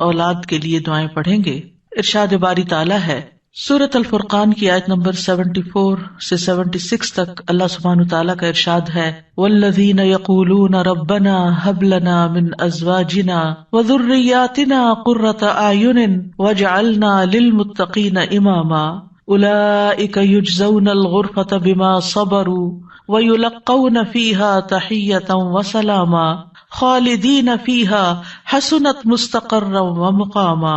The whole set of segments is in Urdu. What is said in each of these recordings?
اولاد کے لیے دعائیں پڑھیں گے۔ ارشاد باری تعالیٰ ہے سورۃ الفرقان کی آیت نمبر 74 سے 76 تک، اللہ سبحانہ تعالیٰ کا ارشاد ہے والذین یقولون ربنا ھب لنا من ازواجنا وذریاتنا قرۃ اعین واجعلنا للمتقین اماما اولئک یجزون الغرفۃ بما صبروا ویلقون فیہا تحیۃ وسلاما خالدین فیہا حسنت مستقرا ومقاما۔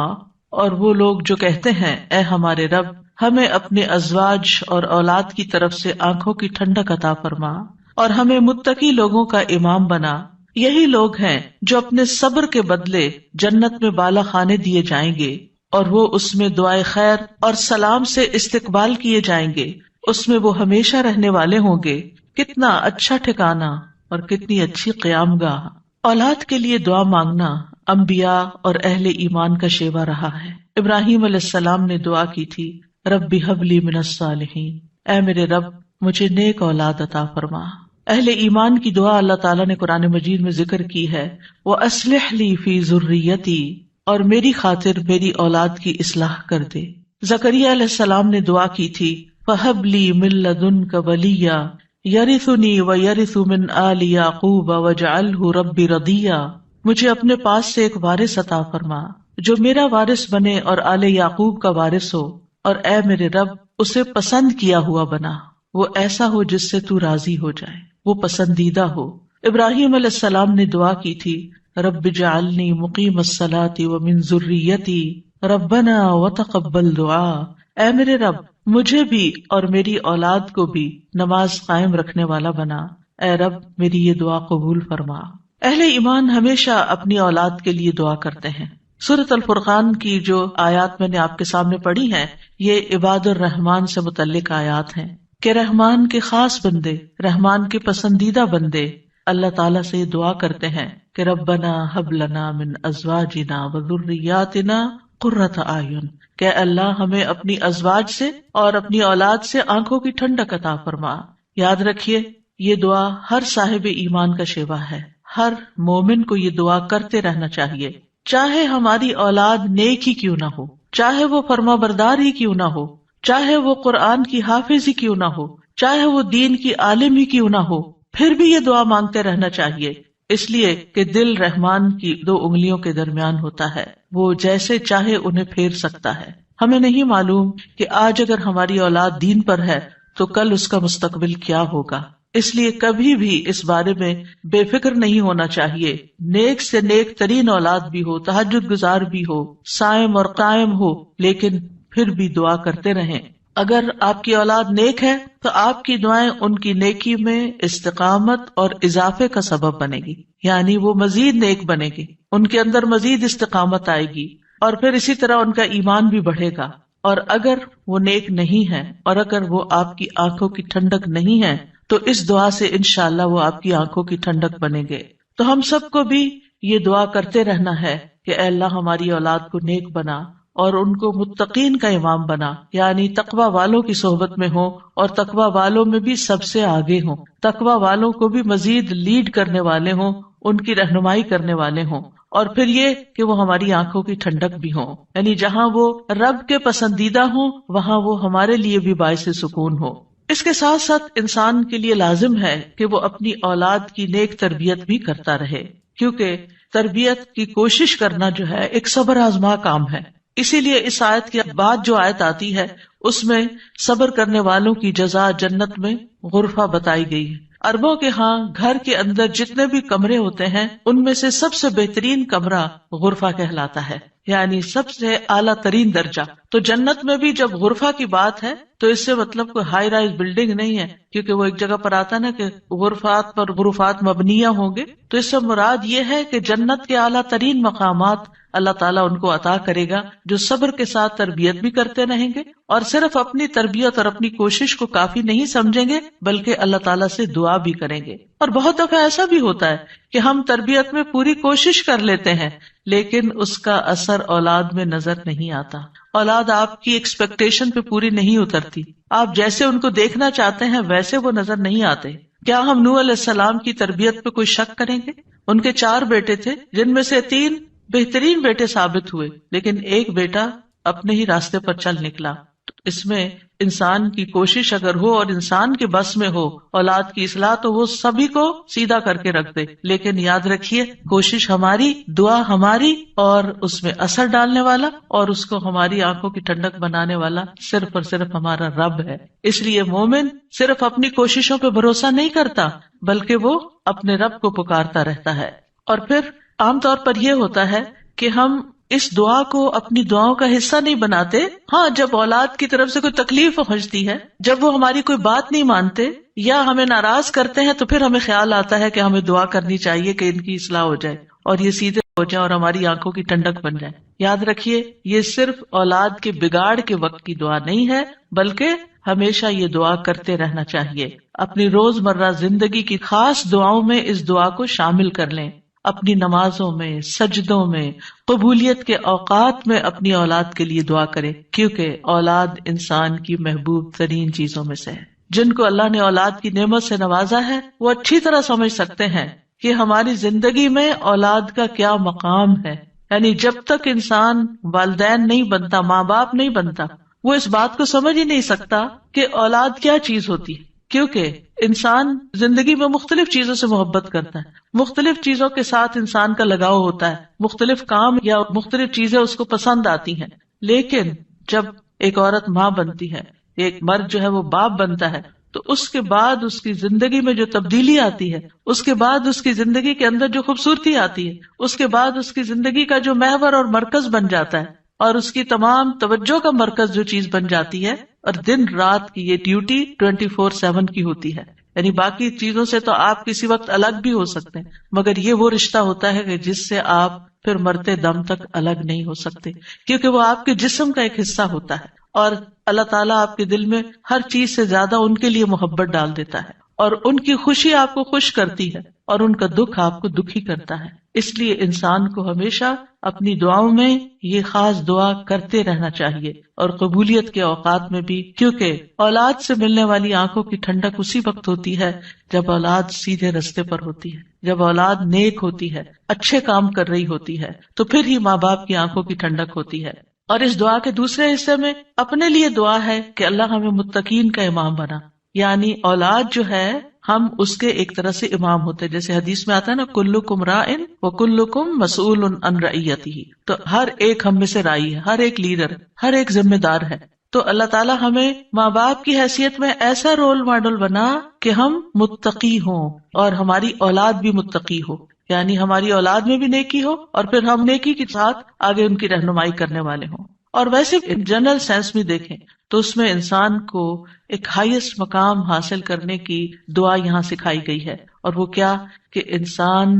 اور وہ لوگ جو کہتے ہیں اے ہمارے رب ہمیں اپنے ازواج اور اولاد کی طرف سے آنکھوں کی ٹھنڈک عطا فرما اور ہمیں متقی لوگوں کا امام بنا، یہی لوگ ہیں جو اپنے صبر کے بدلے جنت میں بالا خانے دیے جائیں گے اور وہ اس میں دعائے خیر اور سلام سے استقبال کیے جائیں گے، اس میں وہ ہمیشہ رہنے والے ہوں گے۔ کتنا اچھا ٹھکانہ اور کتنی اچھی قیام گاہ۔ اولاد کے لیے دعا مانگنا انبیاء اور اہل ایمان کا شیوا رہا ہے۔ ابراہیم علیہ السلام نے دعا کی تھی رب ھب لی من الصالحین، اے میرے رب مجھے نیک اولاد عطا فرما۔ اہل ایمان کی دعا اللہ تعالیٰ نے قرآن مجید میں ذکر کی ہے وَأَصْلِحْ لِي فِي ذُرِّيَّتِي، اور میری خاطر میری اولاد کی اصلاح کر دے۔ زکریا علیہ السلام نے دعا کی تھی فَهَبْ لِي مِن لَّدُنْكَ وَلِيًّا يَرِثُنِي وَيَرِثُ مِنْ آلِ يَعْقُوبَ وَاجْعَلْهُ رَبِّ رَضِيًّا، مجھے اپنے پاس سے ایک وارث عطا فرما جو میرا وارث بنے اور آل یعقوب کا وارث ہو، اور اے میرے رب اسے پسند کیا ہوا بنا، وہ ایسا ہو جس سے تو راضی ہو جائے، وہ پسندیدہ ہو۔ ابراہیم علیہ السلام نے دعا کی تھی رب اجعلنی مقیم الصلاۃ ومن ذریتی ربنا وتقبل دعا، اے میرے رب مجھے بھی اور میری اولاد کو بھی نماز قائم رکھنے والا بنا، اے رب میری یہ دعا قبول فرما۔ اہل ایمان ہمیشہ اپنی اولاد کے لیے دعا کرتے ہیں۔ سورۃ الفرقان کی جو آیات میں نے آپ کے سامنے پڑھی ہیں یہ عباد الرحمان سے متعلق آیات ہیں کہ رحمان کے خاص بندے، رحمان کے پسندیدہ بندے اللہ تعالیٰ سے دعا کرتے ہیں کہ ربنا ھب لنا من ازواجنا وذریاتنا قرۃ اعین، کہ اللہ ہمیں اپنی ازواج سے اور اپنی اولاد سے آنکھوں کی ٹھنڈک عطا فرما۔ یاد رکھیے یہ دعا ہر صاحب ایمان کا شیوا ہے، ہر مومن کو یہ دعا کرتے رہنا چاہیے، چاہے ہماری اولاد نیک ہی کیوں نہ ہو، چاہے وہ فرما بردار ہی کیوں نہ ہو، چاہے وہ قرآن کی حافظ ہی کیوں نہ ہو، چاہے وہ دین کی عالم ہی کیوں نہ ہو، پھر بھی یہ دعا مانگتے رہنا چاہیے، اس لیے کہ دل رحمان کی 2 انگلیوں کے درمیان ہوتا ہے، وہ جیسے چاہے انہیں پھیر سکتا ہے۔ ہمیں نہیں معلوم کہ آج اگر ہماری اولاد دین پر ہے تو کل اس کا مستقبل کیا ہوگا، اس لیے کبھی بھی اس بارے میں بے فکر نہیں ہونا چاہیے۔ نیک سے نیک ترین اولاد بھی ہو، تہجد گزار بھی ہو، صائم اور قائم ہو، لیکن پھر بھی دعا کرتے رہیں۔ اگر آپ کی اولاد نیک ہے تو آپ کی دعائیں ان کی نیکی میں استقامت اور اضافے کا سبب بنے گی، یعنی وہ مزید نیک بنے گی، ان کے اندر مزید استقامت آئے گی، اور پھر اسی طرح ان کا ایمان بھی بڑھے گا۔ اور اگر وہ نیک نہیں ہے اور اگر وہ آپ کی آنکھوں کی ٹھنڈک نہیں ہے تو اس دعا سے انشاءاللہ وہ آپ کی آنکھوں کی ٹھنڈک بنیں گے۔ تو ہم سب کو بھی یہ دعا کرتے رہنا ہے کہ اے اللہ ہماری اولاد کو نیک بنا اور ان کو متقین کا امام بنا، یعنی تقوی والوں کی صحبت میں ہوں اور تقوی والوں میں بھی سب سے آگے ہوں، تقوی والوں کو بھی مزید لیڈ کرنے والے ہوں، ان کی رہنمائی کرنے والے ہوں، اور پھر یہ کہ وہ ہماری آنکھوں کی ٹھنڈک بھی ہوں، یعنی جہاں وہ رب کے پسندیدہ ہوں وہاں وہ ہمارے لیے بھی باعث سکون ہو۔ اس کے ساتھ ساتھ انسان کے لیے لازم ہے کہ وہ اپنی اولاد کی نیک تربیت بھی کرتا رہے، کیونکہ تربیت کی کوشش کرنا جو ہے ایک صبر آزما کام ہے۔ اسی لیے اس آیت کے بعد جو آیت آتی ہے اس میں صبر کرنے والوں کی جزا جنت میں غرفہ بتائی گئی ہے۔ عربوں کے ہاں گھر کے اندر جتنے بھی کمرے ہوتے ہیں ان میں سے سب سے بہترین کمرہ غرفہ کہلاتا ہے، یعنی سب سے اعلیٰ ترین درجہ۔ تو جنت میں بھی جب غرفہ کی بات ہے تو اس سے مطلب کوئی ہائی رائز بلڈنگ نہیں ہے، کیونکہ وہ ایک جگہ پر آتا نا کہ غرفات پر غرفات مبنیہ ہوں گے، تو اس سے مراد یہ ہے کہ جنت کے اعلیٰ ترین مقامات اللہ تعالیٰ ان کو عطا کرے گا جو صبر کے ساتھ تربیت بھی کرتے رہیں گے اور صرف اپنی تربیت اور اپنی کوشش کو کافی نہیں سمجھیں گے بلکہ اللہ تعالیٰ سے دعا بھی کریں گے۔ اور بہت دفعہ ایسا بھی ہوتا ہے کہ ہم تربیت میں پوری کوشش کر لیتے ہیں لیکن اس کا اثر اولاد میں نظر نہیں آتا، اولاد آپ کی ایکسپیکٹیشن پہ پوری نہیں اترتی، آپ جیسے ان کو دیکھنا چاہتے ہیں ویسے وہ نظر نہیں آتے۔ کیا ہم نوح علیہ السلام کی تربیت پہ کوئی شک کریں گے؟ ان کے 4 بیٹے تھے جن میں سے 3 بہترین بیٹے ثابت ہوئے، لیکن ایک بیٹا اپنے ہی راستے پر چل نکلا. تو اس میں انسان کی کوشش اگر ہو اور انسان کے بس میں ہو اولاد کی اصلاح، تو وہ سبھی کو سیدھا کر کے رکھ دے. لیکن یاد رکھیے، کوشش ہماری، دعا ہماری، اور اس میں اثر ڈالنے والا اور اس کو ہماری آنکھوں کی ٹھنڈک بنانے والا صرف اور صرف ہمارا رب ہے. اس لیے مومن صرف اپنی کوششوں پہ بھروسہ نہیں کرتا، بلکہ وہ اپنے رب کو پکارتا رہتا ہے. اور پھر عام طور پر یہ ہوتا ہے کہ ہم اس دعا کو اپنی دعاؤں کا حصہ نہیں بناتے. ہاں، جب اولاد کی طرف سے کوئی تکلیف پہنچتی ہے، جب وہ ہماری کوئی بات نہیں مانتے یا ہمیں ناراض کرتے ہیں، تو پھر ہمیں خیال آتا ہے کہ ہمیں دعا کرنی چاہیے کہ ان کی اصلاح ہو جائے اور یہ سیدھے ہو جائیں اور ہماری آنکھوں کی ٹھنڈک بن جائے. یاد رکھیے، یہ صرف اولاد کے بگاڑ کے وقت کی دعا نہیں ہے، بلکہ ہمیشہ یہ دعا کرتے رہنا چاہیے. اپنی روز مرہ زندگی کی خاص دعاؤں میں اس دعا کو شامل کر لیں. اپنی نمازوں میں، سجدوں میں، قبولیت کے اوقات میں اپنی اولاد کے لیے دعا کرے، کیونکہ اولاد انسان کی محبوب ترین چیزوں میں سے ہے. جن کو اللہ نے اولاد کی نعمت سے نوازا ہے، وہ اچھی طرح سمجھ سکتے ہیں کہ ہماری زندگی میں اولاد کا کیا مقام ہے. یعنی جب تک انسان والدین نہیں بنتا، ماں باپ نہیں بنتا، وہ اس بات کو سمجھ ہی نہیں سکتا کہ اولاد کیا چیز ہوتی ہے. کیونکہ انسان زندگی میں مختلف چیزوں سے محبت کرتا ہے، مختلف چیزوں کے ساتھ انسان کا لگاؤ ہوتا ہے، مختلف کام یا مختلف چیزیں اس کو پسند آتی ہیں. لیکن جب ایک عورت ماں بنتی ہے، ایک مرد جو ہے وہ باپ بنتا ہے، تو اس کے بعد اس کی زندگی میں جو تبدیلی آتی ہے، اس کے بعد اس کی زندگی کے اندر جو خوبصورتی آتی ہے، اس کے بعد اس کی زندگی کا جو محور اور مرکز بن جاتا ہے، اور اس کی تمام توجہ کا مرکز جو چیز بن جاتی ہے، اور دن رات کی یہ ڈیوٹی 24/7 کی ہوتی ہے. یعنی باقی چیزوں سے تو آپ کسی وقت الگ بھی ہو سکتے ہیں، مگر یہ وہ رشتہ ہوتا ہے کہ جس سے آپ پھر مرتے دم تک الگ نہیں ہو سکتے، کیونکہ وہ آپ کے جسم کا ایک حصہ ہوتا ہے. اور اللہ تعالیٰ آپ کے دل میں ہر چیز سے زیادہ ان کے لیے محبت ڈال دیتا ہے، اور ان کی خوشی آپ کو خوش کرتی ہے، اور ان کا دکھ آپ کو دکھی کرتا ہے. اس لیے انسان کو ہمیشہ اپنی دعاؤں میں یہ خاص دعا کرتے رہنا چاہیے، اور قبولیت کے اوقات میں بھی، کیونکہ اولاد سے ملنے والی آنکھوں کی ٹھنڈک اسی وقت ہوتی ہے جب اولاد سیدھے رستے پر ہوتی ہے، جب اولاد نیک ہوتی ہے، اچھے کام کر رہی ہوتی ہے، تو پھر ہی ماں باپ کی آنکھوں کی ٹھنڈک ہوتی ہے. اور اس دعا کے دوسرے حصے میں اپنے لیے دعا ہے کہ اللہ ہمیں متقین کا امام بنا. یعنی اولاد جو ہے، ہم اس کے ایک طرح سے امام ہوتے ہیں. جیسے حدیث میں آتا ہے نا، کلکم راعٍ وکلکم مسئول عن رعیتہ، تو ہر ایک ہم میں سے راعی ہے، ہر ایک لیڈر، ہر ایک ذمہ دار ہے. تو اللہ تعالیٰ ہمیں ماں باپ کی حیثیت میں ایسا رول ماڈل بنا کہ ہم متقی ہوں اور ہماری اولاد بھی متقی ہو. یعنی ہماری اولاد میں بھی نیکی ہو، اور پھر ہم نیکی کے ساتھ آگے ان کی رہنمائی کرنے والے ہوں. اور ویسے جنرل سینس میں دیکھیں تو اس میں انسان کو ایک ہائیسٹ مقام حاصل کرنے کی دعا یہاں سکھائی گئی ہے. اور وہ کیا کہ انسان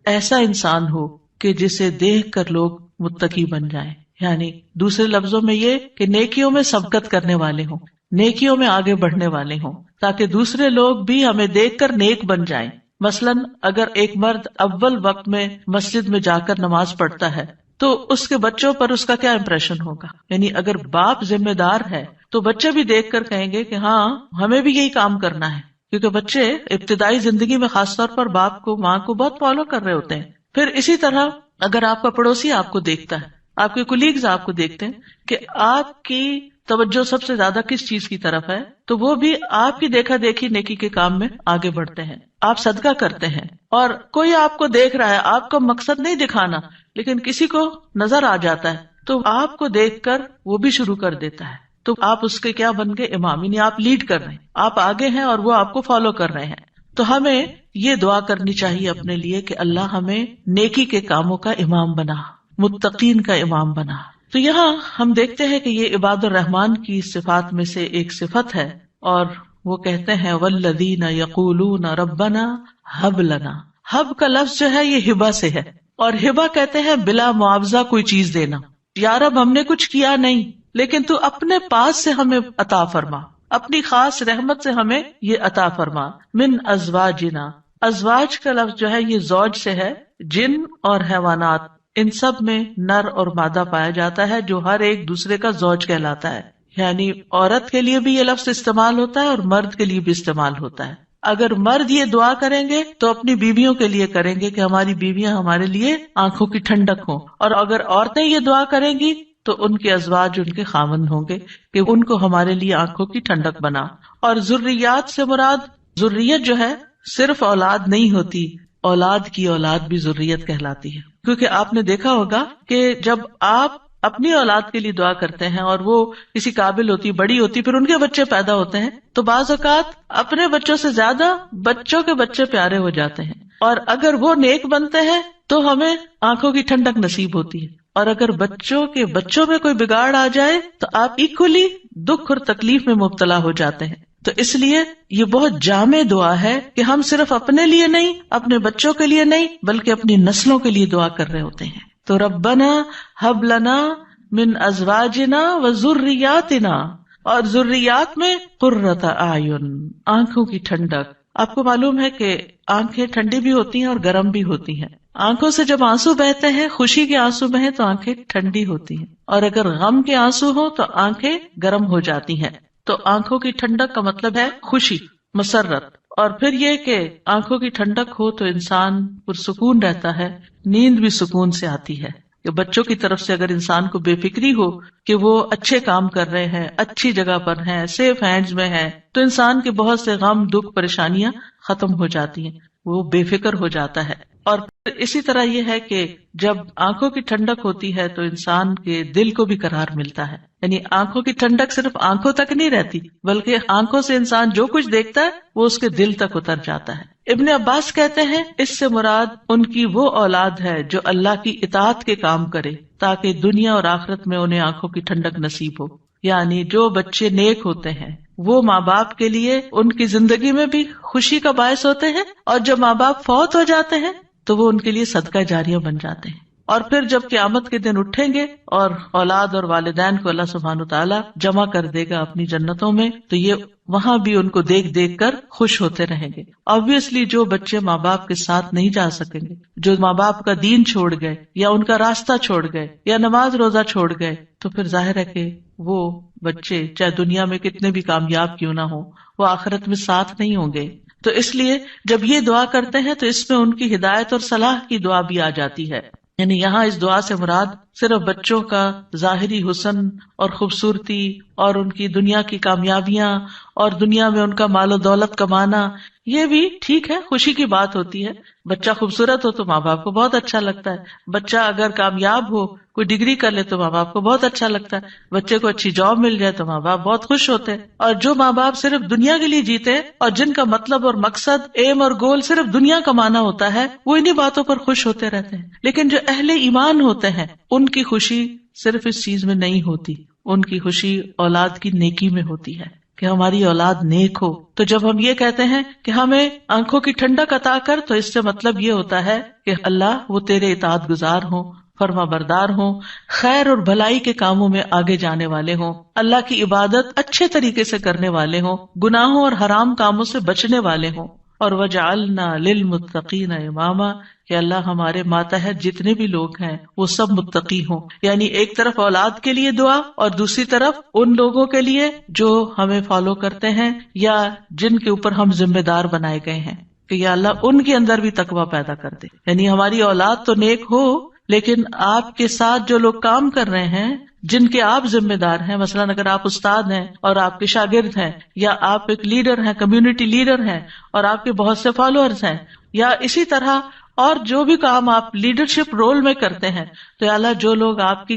ایسا انسان ہو کہ جسے دیکھ کر لوگ متقی بن جائیں. یعنی دوسرے لفظوں میں یہ کہ نیکیوں میں سبقت کرنے والے ہوں، نیکیوں میں آگے بڑھنے والے ہوں، تاکہ دوسرے لوگ بھی ہمیں دیکھ کر نیک بن جائیں. مثلاً اگر ایک مرد اول وقت میں مسجد میں جا کر نماز پڑھتا ہے تو اس کے بچوں پر اس کا کیا امپریشن ہوگا. یعنی اگر باپ ذمہ دار ہے تو بچے بھی دیکھ کر کہیں گے کہ ہاں ہمیں بھی یہی کام کرنا ہے، کیونکہ بچے ابتدائی زندگی میں خاص طور پر باپ کو، ماں کو بہت فالو کر رہے ہوتے ہیں. پھر اسی طرح اگر آپ کا پڑوسی آپ کو دیکھتا ہے، آپ کے کولیگز آپ کو دیکھتے ہیں کہ آپ کی توجہ سب سے زیادہ کس چیز کی طرف ہے، تو وہ بھی آپ کی دیکھا دیکھی نیکی کے کام میں آگے بڑھتے ہیں. آپ صدقہ کرتے ہیں اور کوئی آپ کو دیکھ رہا ہے، آپ کا مقصد نہیں دکھانا، لیکن کسی کو نظر آ جاتا ہے تو آپ کو دیکھ کر وہ بھی شروع کر دیتا ہے، تو آپ اس کے کیا بن گئے؟ امام. یعنی آپ لیڈ کر رہے ہیں، آپ آگے ہیں اور وہ آپ کو فالو کر رہے ہیں. تو ہمیں یہ دعا کرنی چاہیے اپنے لیے کہ اللہ ہمیں نیکی کے کاموں کا امام بنا، متقین کا امام بنا. تو یہاں ہم دیکھتے ہیں کہ یہ عباد الرحمن کی صفات میں سے ایک صفت ہے، اور وہ کہتے ہیں والذین یقولون ربنا ہب لنا. ہب کا لفظ جو ہے یہ ہبہ سے ہے، اور ہبہ کہتے ہیں بلا معاوضہ کوئی چیز دینا. یا رب ہم نے کچھ کیا نہیں، لیکن تو اپنے پاس سے ہمیں عطا فرما، اپنی خاص رحمت سے ہمیں یہ عطا فرما. من ازواجنا، ازواج کا لفظ جو ہے یہ زوج سے ہے. جن اور حیوانات، ان سب میں نر اور مادہ پایا جاتا ہے جو ہر ایک دوسرے کا زوج کہلاتا ہے. یعنی عورت کے لیے بھی یہ لفظ استعمال ہوتا ہے اور مرد کے لیے بھی استعمال ہوتا ہے. اگر مرد یہ دعا کریں گے تو اپنی بیویوں کے لیے کریں گے کہ ہماری بیویاں ہمارے لیے آنکھوں کی ٹھنڈک ہوں، اور اگر عورتیں یہ دعا کریں گی تو ان کے ازواج ان کے خاوند ہوں گے کہ ان کو ہمارے لیے آنکھوں کی ٹھنڈک بنا۔ اور ذریات سے مراد، ذریت جو ہے صرف اولاد نہیں ہوتی، اولاد کی اولاد بھی ذریت کہلاتی ہے، کیونکہ آپ نے دیکھا ہوگا کہ جب آپ اپنی اولاد کے لیے دعا کرتے ہیں اور وہ کسی قابل ہوتی، بڑی ہوتی، پھر ان کے بچے پیدا ہوتے ہیں، تو بعض اوقات اپنے بچوں سے زیادہ بچوں کے بچے پیارے ہو جاتے ہیں، اور اگر وہ نیک بنتے ہیں تو ہمیں آنکھوں کی ٹھنڈک نصیب ہوتی ہے، اور اگر بچوں کے بچوں میں کوئی بگاڑ آ جائے تو آپ ایکولی دکھ اور تکلیف میں مبتلا ہو جاتے ہیں۔ تو اس لیے یہ بہت جامع دعا ہے کہ ہم صرف اپنے لیے نہیں، اپنے بچوں کے لیے نہیں، بلکہ اپنی نسلوں کے لیے دعا کر رہے ہوتے ہیں۔ تو ربنا ہب لنا من ازواجنا وذریاتنا، اور ذریات میں قرۃ اعین، آنکھوں کی ٹھنڈک۔ آپ کو معلوم ہے کہ آنکھیں ٹھنڈی بھی ہوتی ہیں اور گرم بھی ہوتی ہیں۔ آنکھوں سے جب آنسو بہتے ہیں، خوشی کے آنسو بہیں تو آنکھیں ٹھنڈی ہوتی ہیں، اور اگر غم کے آنسو ہوں تو آنکھیں گرم ہو جاتی ہیں۔ تو آنکھوں کی ٹھنڈک کا مطلب ہے خوشی، مسرت، اور پھر یہ کہ آنکھوں کی ٹھنڈک ہو تو انسان پرسکون رہتا ہے، نیند بھی سکون سے آتی ہے۔ کہ بچوں کی طرف سے اگر انسان کو بے فکری ہو کہ وہ اچھے کام کر رہے ہیں، اچھی جگہ پر ہیں، سیف ہینڈز میں ہیں، تو انسان کے بہت سے غم، دکھ، پریشانیاں ختم ہو جاتی ہیں، وہ بے فکر ہو جاتا ہے۔ اور پھر اسی طرح یہ ہے کہ جب آنکھوں کی ٹھنڈک ہوتی ہے تو انسان کے دل کو بھی قرار ملتا ہے، یعنی آنکھوں کی ٹھنڈک صرف آنکھوں تک نہیں رہتی، بلکہ آنکھوں سے انسان جو کچھ دیکھتا ہے وہ اس کے دل تک اتر جاتا ہے۔ ابن عباس کہتے ہیں اس سے مراد ان کی وہ اولاد ہے جو اللہ کی اطاعت کے کام کرے تاکہ دنیا اور آخرت میں انہیں آنکھوں کی ٹھنڈک نصیب ہو، یعنی جو بچے نیک ہوتے ہیں وہ ماں باپ کے لیے ان کی زندگی میں بھی خوشی کا باعث ہوتے ہیں، اور جب ماں باپ فوت ہو جاتے ہیں تو وہ ان کے لیے صدقہ جاریہ بن جاتے ہیں۔ اور پھر جب قیامت کے دن اٹھیں گے اور اولاد اور والدین کو اللہ سبحانہ وتعالیٰ جمع کر دے گا اپنی جنتوں میں، تو یہ وہاں بھی ان کو دیکھ دیکھ کر خوش ہوتے رہیں گے۔ obviously جو بچے ماں باپ کے ساتھ نہیں جا سکیں گے، جو ماں باپ کا دین چھوڑ گئے یا ان کا راستہ چھوڑ گئے یا نماز روزہ چھوڑ گئے، تو پھر ظاہر ہے کہ وہ بچے چاہے دنیا میں کتنے بھی کامیاب کیوں نہ ہوں، وہ آخرت میں ساتھ نہیں ہوں گے۔ تو اس لیے جب یہ دعا کرتے ہیں تو اس میں ان کی ہدایت اور صلاح کی دعا بھی آ جاتی ہے۔ یعنی یہاں اس دعا سے مراد صرف بچوں کا ظاہری حسن اور خوبصورتی اور ان کی دنیا کی کامیابیاں اور دنیا میں ان کا مال و دولت کمانا، یہ بھی ٹھیک ہے، خوشی کی بات ہوتی ہے۔ بچہ خوبصورت ہو تو ماں باپ کو بہت اچھا لگتا ہے، بچہ اگر کامیاب ہو، کوئی ڈگری کر لے تو ماں باپ کو بہت اچھا لگتا ہے، بچے کو اچھی جاب مل جائے تو ماں باپ بہت خوش ہوتے ہیں۔ اور جو ماں باپ صرف دنیا کے لیے جیتے ہیں اور جن کا مطلب اور مقصد، ایم اور گول صرف دنیا کمانا ہوتا ہے، وہ انہی باتوں پر خوش ہوتے رہتے ہیں۔ لیکن جو اہل ایمان ہوتے ہیں ان کی خوشی صرف اس چیز میں نہیں ہوتی، ان کی خوشی اولاد کی نیکی میں ہوتی ہے کہ ہماری اولاد نیک ہو۔ تو جب ہم یہ کہتے ہیں کہ ہمیں آنکھوں کی ٹھنڈک عطا کر، تو اس سے مطلب یہ ہوتا ہے کہ اللہ وہ تیرے اطاعت گزار ہوں، فرما بردار ہوں، خیر اور بھلائی کے کاموں میں آگے جانے والے ہوں، اللہ کی عبادت اچھے طریقے سے کرنے والے ہوں، گناہوں اور حرام کاموں سے بچنے والے ہوں۔ اور وجعلنا للمتقین اماما، کہ اللہ ہمارے ماتحت جتنے بھی لوگ ہیں وہ سب متقی ہوں۔ یعنی ایک طرف اولاد کے لیے دعا اور دوسری طرف ان لوگوں کے لیے جو ہمیں فالو کرتے ہیں یا جن کے اوپر ہم ذمہ دار بنائے گئے ہیں، کہ یا اللہ ان کے اندر بھی تقویٰ پیدا کر دے۔ یعنی ہماری اولاد تو نیک ہو، لیکن آپ کے ساتھ جو لوگ کام کر رہے ہیں، جن کے آپ ذمہ دار ہیں، مثلاً اگر آپ استاد ہیں اور آپ کے شاگرد ہیں، یا آپ ایک لیڈر ہیں، کمیونٹی لیڈر ہیں اور آپ کے بہت سے فالوورز ہیں، یا اسی طرح اور جو بھی کام آپ لیڈرشپ رول میں کرتے ہیں، تو یا اللہ جو لوگ آپ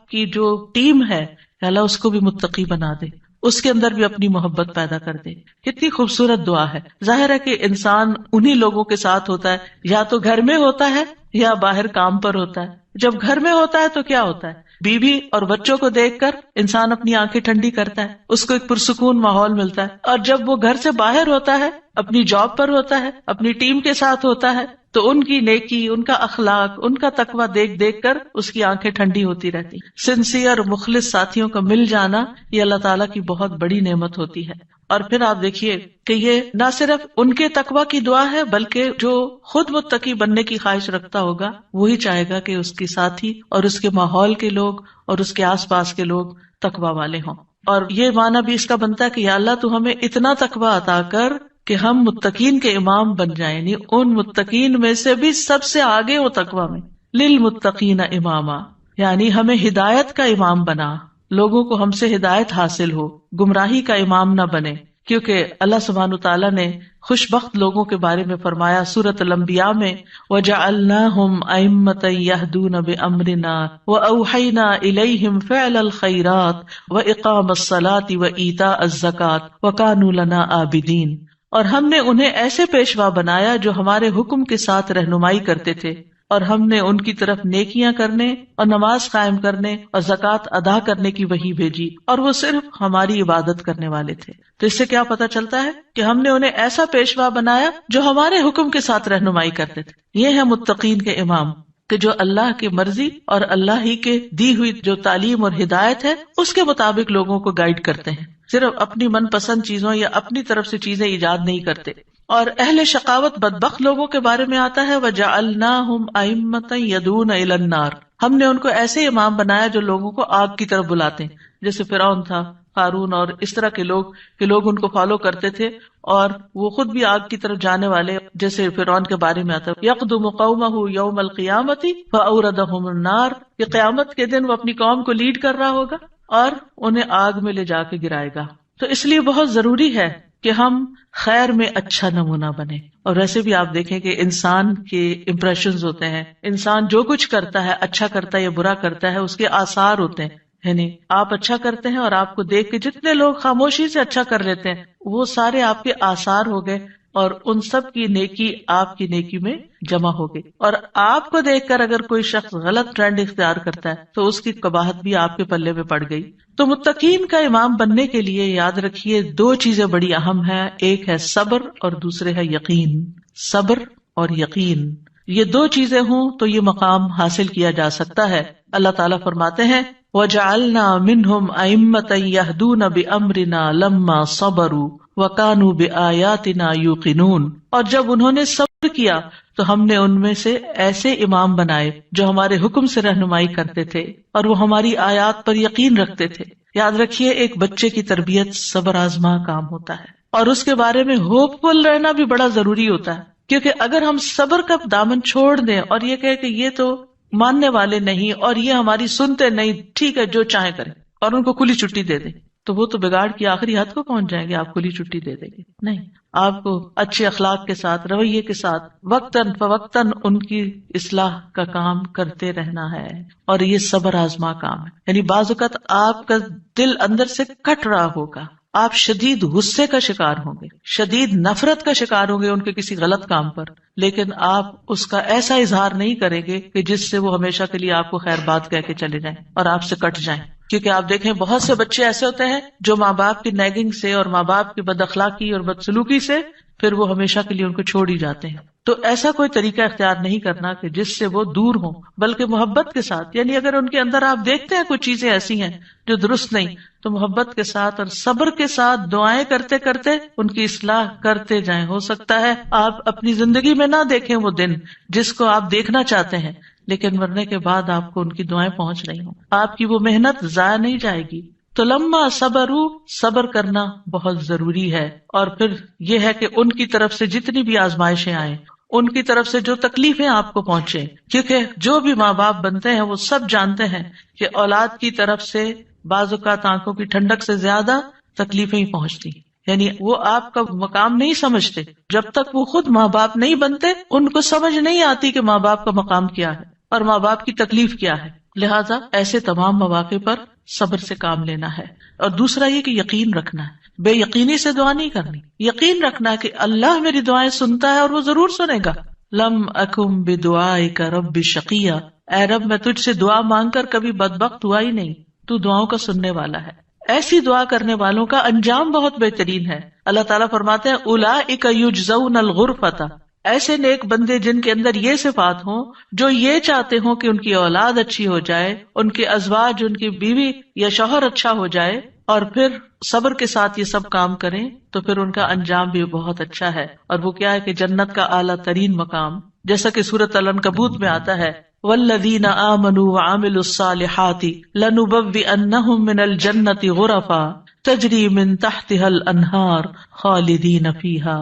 کی جو ٹیم ہے، یا اللہ اس کو بھی متقی بنا دے، اس کے اندر بھی اپنی محبت پیدا کر دے۔ کتنی خوبصورت دعا ہے۔ ظاہر ہے کہ انسان انہی لوگوں کے ساتھ ہوتا ہے، یا تو گھر میں ہوتا ہے یا باہر کام پر ہوتا ہے۔ جب گھر میں ہوتا ہے تو کیا ہوتا ہے، بیوی اور بچوں کو دیکھ کر انسان اپنی آنکھیں ٹھنڈی کرتا ہے، اس کو ایک پرسکون ماحول ملتا ہے۔ اور جب وہ گھر سے باہر ہوتا ہے، اپنی جاب پر ہوتا ہے، اپنی ٹیم کے ساتھ ہوتا ہے، تو ان کی نیکی، ان کا اخلاق، ان کا تقویٰ دیکھ دیکھ کر اس کی آنکھیں ٹھنڈی ہوتی رہتی۔ سنسیئر مخلص ساتھیوں کا مل جانا یہ اللہ تعالیٰ کی بہت بڑی نعمت ہوتی ہے۔ اور پھر آپ دیکھیے کہ یہ نہ صرف ان کے تقویٰ کی دعا ہے، بلکہ جو خود متقی بننے کی خواہش رکھتا ہوگا وہی چاہے گا کہ اس کے ساتھی اور اس کے ماحول کے لوگ اور اس کے آس پاس کے لوگ تقویٰ والے ہوں۔ اور یہ معنی بھی اس کا بنتا ہے کہ یا اللہ تو ہمیں اتنا تقویٰ عطا کر کہ ہم متقین کے امام بن جائیں، یعنی ان متقین میں سے بھی سب سے آگے ہو تقوی میں. للمتقین اماما، یعنی ہمیں ہدایت کا امام بنا، لوگوں کو ہم سے ہدایت حاصل ہو، گمراہی کا امام نہ بنے. کیونکہ اللہ سبحانہ تعالیٰ نے خوش بخت لوگوں کے بارے میں فرمایا سورۃ الانبیاء میں، وَجَعَلْنَاهُمْ أَئِمَّةً يَهْدُونَ بِأَمْرِنَا وَأَوْحَيْنَا إِلَيْهِمْ فِعْلَ الْخَيْرَاتِ وَإِقَامَ الصَّلَاةِ وَإِيتَاءَ الزَّكَاةِ وَكَانُوا لَنَا عَابِدِينَ، اور ہم نے انہیں ایسے پیشوا بنایا جو ہمارے حکم کے ساتھ رہنمائی کرتے تھے، اور ہم نے ان کی طرف نیکیاں کرنے اور نماز قائم کرنے اور زکوٰۃ ادا کرنے کی وحی بھیجی، اور وہ صرف ہماری عبادت کرنے والے تھے. تو اس سے کیا پتہ چلتا ہے کہ ہم نے انہیں ایسا پیشوا بنایا جو ہمارے حکم کے ساتھ رہنمائی کرتے تھے. یہ ہے متقین کے امام، کہ جو اللہ کی مرضی اور اللہ ہی کے دی ہوئی جو تعلیم اور ہدایت ہے اس کے مطابق لوگوں کو گائیڈ کرتے ہیں، صرف اپنی من پسند چیزوں یا اپنی طرف سے چیزیں ایجاد نہیں کرتے. اور اہل شقاوت بدبخت لوگوں کے بارے میں آتا ہے وَجَعَلْنَاهُمْ أَئِمَّةً يَدْعُونَ إِلَى النَّارِ، ہم نے ان کو ایسے امام بنایا جو لوگوں کو آگ کی طرف بلاتے ہیں، جیسے فرعون تھا، قارون اور اس طرح کے لوگ، کہ لوگ ان کو فالو کرتے تھے اور وہ خود بھی آگ کی طرف جانے والے. جیسے فرعون کے بارے میں آتا ہے يَقْدُمُ قَوْمَهُ يَوْمَ الْقِيَامَةِ فَأَوْرَدَهُمُ النَّارِ، کہ قیامت کے دن وہ اپنی قوم کو لیڈ کر رہا ہوگا اور انہیں آگ میں لے جا کے گرائے گا. تو اس لیے بہت ضروری ہے کہ ہم خیر میں اچھا نمونہ بنے. اور ویسے بھی آپ دیکھیں کہ انسان کے امپریشنز ہوتے ہیں، انسان جو کچھ کرتا ہے، اچھا کرتا ہے یا برا کرتا ہے، اس کے آثار ہوتے ہیں. یعنی آپ اچھا کرتے ہیں اور آپ کو دیکھ کے جتنے لوگ خاموشی سے اچھا کر لیتے ہیں وہ سارے آپ کے آثار ہو گئے، اور ان سب کی نیکی آپ کی نیکی میں جمع ہو گئی. اور آپ کو دیکھ کر اگر کوئی شخص غلط ٹرینڈ اختیار کرتا ہے تو اس کی قباحت بھی آپ کے پلے میں پڑ گئی. تو متقین کا امام بننے کے لیے یاد رکھیے دو چیزیں بڑی اہم ہیں، ایک ہے صبر اور دوسرے ہے یقین. صبر اور یقین، یہ دو چیزیں ہوں تو یہ مقام حاصل کیا جا سکتا ہے. اللہ تعالیٰ فرماتے ہیں وَجَعَلْنَا مِنْهُمْ أَئِمَّةً يَهْدُونَ بِأَمْرِنَا لَمَّا صَبَرُوا وَكَانُوا بِآيَاتِنَا يُوقِنُونَ، اور جب انہوں نے صبر کیا تو ہم نے ان میں سے ایسے امام بنائے جو ہمارے حکم سے رہنمائی کرتے تھے اور وہ ہماری آیات پر یقین رکھتے تھے. یاد رکھیے ایک بچے کی تربیت صبر آزما کام ہوتا ہے، اور اس کے بارے میں ہوپ فل رہنا بھی بڑا ضروری ہوتا ہے. کیونکہ اگر ہم صبر کا دامن چھوڑ دیں اور یہ کہے کہ یہ تو ماننے والے نہیں اور یہ ہماری سنتے نہیں، ٹھیک ہے جو چاہے کریں، اور ان کو کھلی چھٹی دے دیں، تو وہ تو بگاڑ کی آخری حد کو پہنچ جائیں گے. آپ کھلی چھٹی دے دیں گے نہیں، آپ کو اچھے اخلاق کے ساتھ، رویے کے ساتھ وقتاً فوقتاً ان کی اصلاح کا کام کرتے رہنا ہے. اور یہ صبر آزما کام ہے. یعنی بعض اوقات آپ کا دل اندر سے کٹ رہا ہوگا، آپ شدید غصے کا شکار ہوں گے، شدید نفرت کا شکار ہوں گے ان کے کسی غلط کام پر، لیکن آپ اس کا ایسا اظہار نہیں کریں گے کہ جس سے وہ ہمیشہ کے لیے آپ کو خیر بات کہہ کے چلے جائیں اور آپ سے کٹ جائیں. کیونکہ آپ دیکھیں بہت سے بچے ایسے ہوتے ہیں جو ماں باپ کی نیگنگ سے اور ماں باپ کی بد اخلاقی اور بدسلوکی سے پھر وہ ہمیشہ کے لیے ان کو چھوڑ ہی جاتے ہیں. تو ایسا کوئی طریقہ اختیار نہیں کرنا کہ جس سے وہ دور ہوں، بلکہ محبت کے ساتھ. یعنی اگر ان کے اندر آپ دیکھتے ہیں کچھ چیزیں ایسی ہیں جو درست نہیں، تو محبت کے ساتھ اور صبر کے ساتھ دعائیں کرتے کرتے ان کی اصلاح کرتے جائیں. ہو سکتا ہے آپ اپنی زندگی میں نہ دیکھیں وہ دن جس کو آپ دیکھنا چاہتے ہیں، لیکن مرنے کے بعد آپ کو ان کی دعائیں پہنچ رہی ہوں، آپ کی وہ محنت ضائع نہیں جائے گی. تو لما صبروا، صبر کرنا بہت ضروری ہے. اور پھر یہ ہے کہ ان کی طرف سے جتنی بھی آزمائشیں آئیں، ان کی طرف سے جو تکلیفیں آپ کو پہنچے، کیونکہ جو بھی ماں باپ بنتے ہیں وہ سب جانتے ہیں کہ اولاد کی طرف سے بعض اوقات آنکھوں کی ٹھنڈک سے زیادہ تکلیفیں ہی پہنچتی. یعنی وہ آپ کا مقام نہیں سمجھتے جب تک وہ خود ماں باپ نہیں بنتے، ان کو سمجھ نہیں آتی کہ ماں باپ کا مقام کیا ہے اور ماں باپ کی تکلیف کیا ہے. لہٰذا ایسے تمام مواقع پر صبر سے کام لینا ہے. اور دوسرا یہ کہ یقین رکھنا ہے، بے یقینی سے دعا نہیں کرنی، یقین رکھنا ہے کہ اللہ میری دعائیں سنتا ہے اور وہ ضرور سنے گا. لم اکم بدعائک رب شقیہ، اے رب میں تجھ سے دعا مانگ کر کبھی بدبخت ہوا ہی نہیں، تو دعاؤں کا سننے والا ہے. ایسی دعا کرنے والوں کا انجام بہت بہترین ہے. اللہ تعالیٰ فرماتے ہیں اولئک یجزون الغرفۃ، ایسے نیک بندے جن کے اندر یہ صفات ہوں، جو یہ چاہتے ہوں کہ ان کی اولاد اچھی ہو جائے، ان کے ازواج، ان کی بیوی یا شوہر اچھا ہو جائے، اور پھر صبر کے ساتھ یہ سب کام کریں، تو پھر ان کا انجام بھی بہت اچھا ہے. اور وہ کیا ہے کہ جنت کا اعلیٰ ترین مقام، جیسا کہ سورۃ العنکبوت میں آتا ہے والذین آمنوا وعملوا الصالحات لنبوئنہم من الجنۃ غرفا تجری من تحتها الانہار خالدین فیہا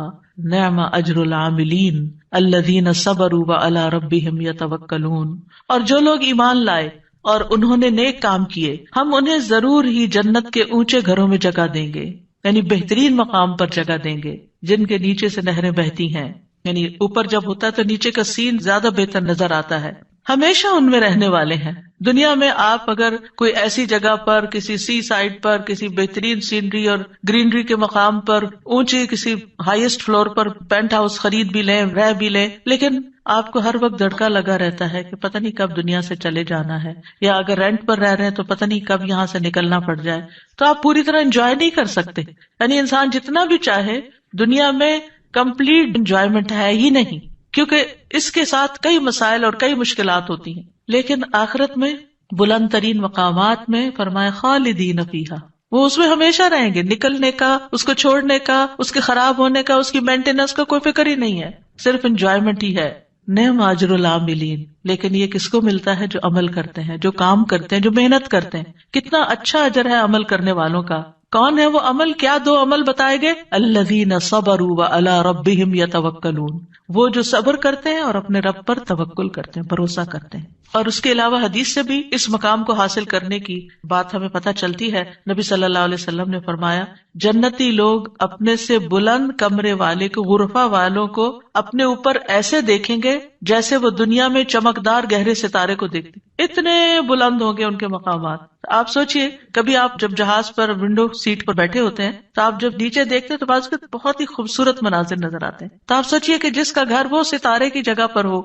نعم اجر العاملین الذین صبروا وعلی ربہم یتوکلون. اور جو لوگ ایمان لائے اور انہوں نے نیک کام کیے ہم انہیں ضرور ہی جنت کے اونچے گھروں میں جگہ دیں گے، یعنی بہترین مقام پر جگہ دیں گے جن کے نیچے سے نہریں بہتی ہیں. یعنی اوپر جب ہوتا ہے تو نیچے کا سین زیادہ بہتر نظر آتا ہے. ہمیشہ ان میں رہنے والے ہیں. دنیا میں آپ اگر کوئی ایسی جگہ پر کسی سی سائڈ پر کسی بہترین سینری اور گرینری کے مقام پر اونچی کسی ہائیسٹ فلور پر پینٹ ہاؤس خرید بھی لیں رہ بھی لیں، لیکن آپ کو ہر وقت دھڑکا لگا رہتا ہے کہ پتہ نہیں کب دنیا سے چلے جانا ہے، یا اگر رینٹ پر رہ رہے ہیں تو پتہ نہیں کب یہاں سے نکلنا پڑ جائے. تو آپ پوری طرح انجوائے نہیں کر سکتے. یعنی انسان جتنا بھی چاہے دنیا میں کمپلیٹ انجوائمنٹ ہے ہی نہیں، کیونکہ اس کے ساتھ کئی مسائل اور کئی مشکلات ہوتی ہیں. لیکن آخرت میں بلند ترین مقامات میں فرمایا خالدین فیہا، وہ اس میں ہمیشہ رہیں گے. نکلنے کا، اس کو چھوڑنے کا، اس کے خراب ہونے کا، اس کی مینٹیننس کا کوئی فکر ہی نہیں ہے، صرف انجوائمنٹ ہی ہے. نعم اجر العاملین، لیکن یہ کس کو ملتا ہے؟ جو عمل کرتے ہیں، جو کام کرتے ہیں، جو محنت کرتے ہیں. کتنا اچھا اجر ہے عمل کرنے والوں کا. کون ہے وہ عمل؟ کیا دو عمل بتائے گئے؟ الذین صبروا وعلی ربہم یتوکلون، وہ جو صبر کرتے ہیں اور اپنے رب پر توکل کرتے ہیں، بھروسہ کرتے ہیں. اور اس کے علاوہ حدیث سے بھی اس مقام کو حاصل کرنے کی بات ہمیں پتہ چلتی ہے. نبی صلی اللہ علیہ وسلم نے فرمایا جنتی لوگ اپنے سے بلند کمرے والے کو، غرفہ والوں کو اپنے اوپر ایسے دیکھیں گے جیسے وہ دنیا میں چمکدار گہرے ستارے کو دیکھتے. اتنے بلند ہوں گے ان کے مقامات. آپ سوچئے کبھی آپ جب جہاز پر ونڈو سیٹ پر بیٹھے ہوتے ہیں تو آپ جب نیچے دیکھتے ہیں تو بعض بہت ہی خوبصورت مناظر نظر آتے ہیں. تو آپ سوچئے کہ جس کا گھر وہ ستارے کی جگہ پر ہو،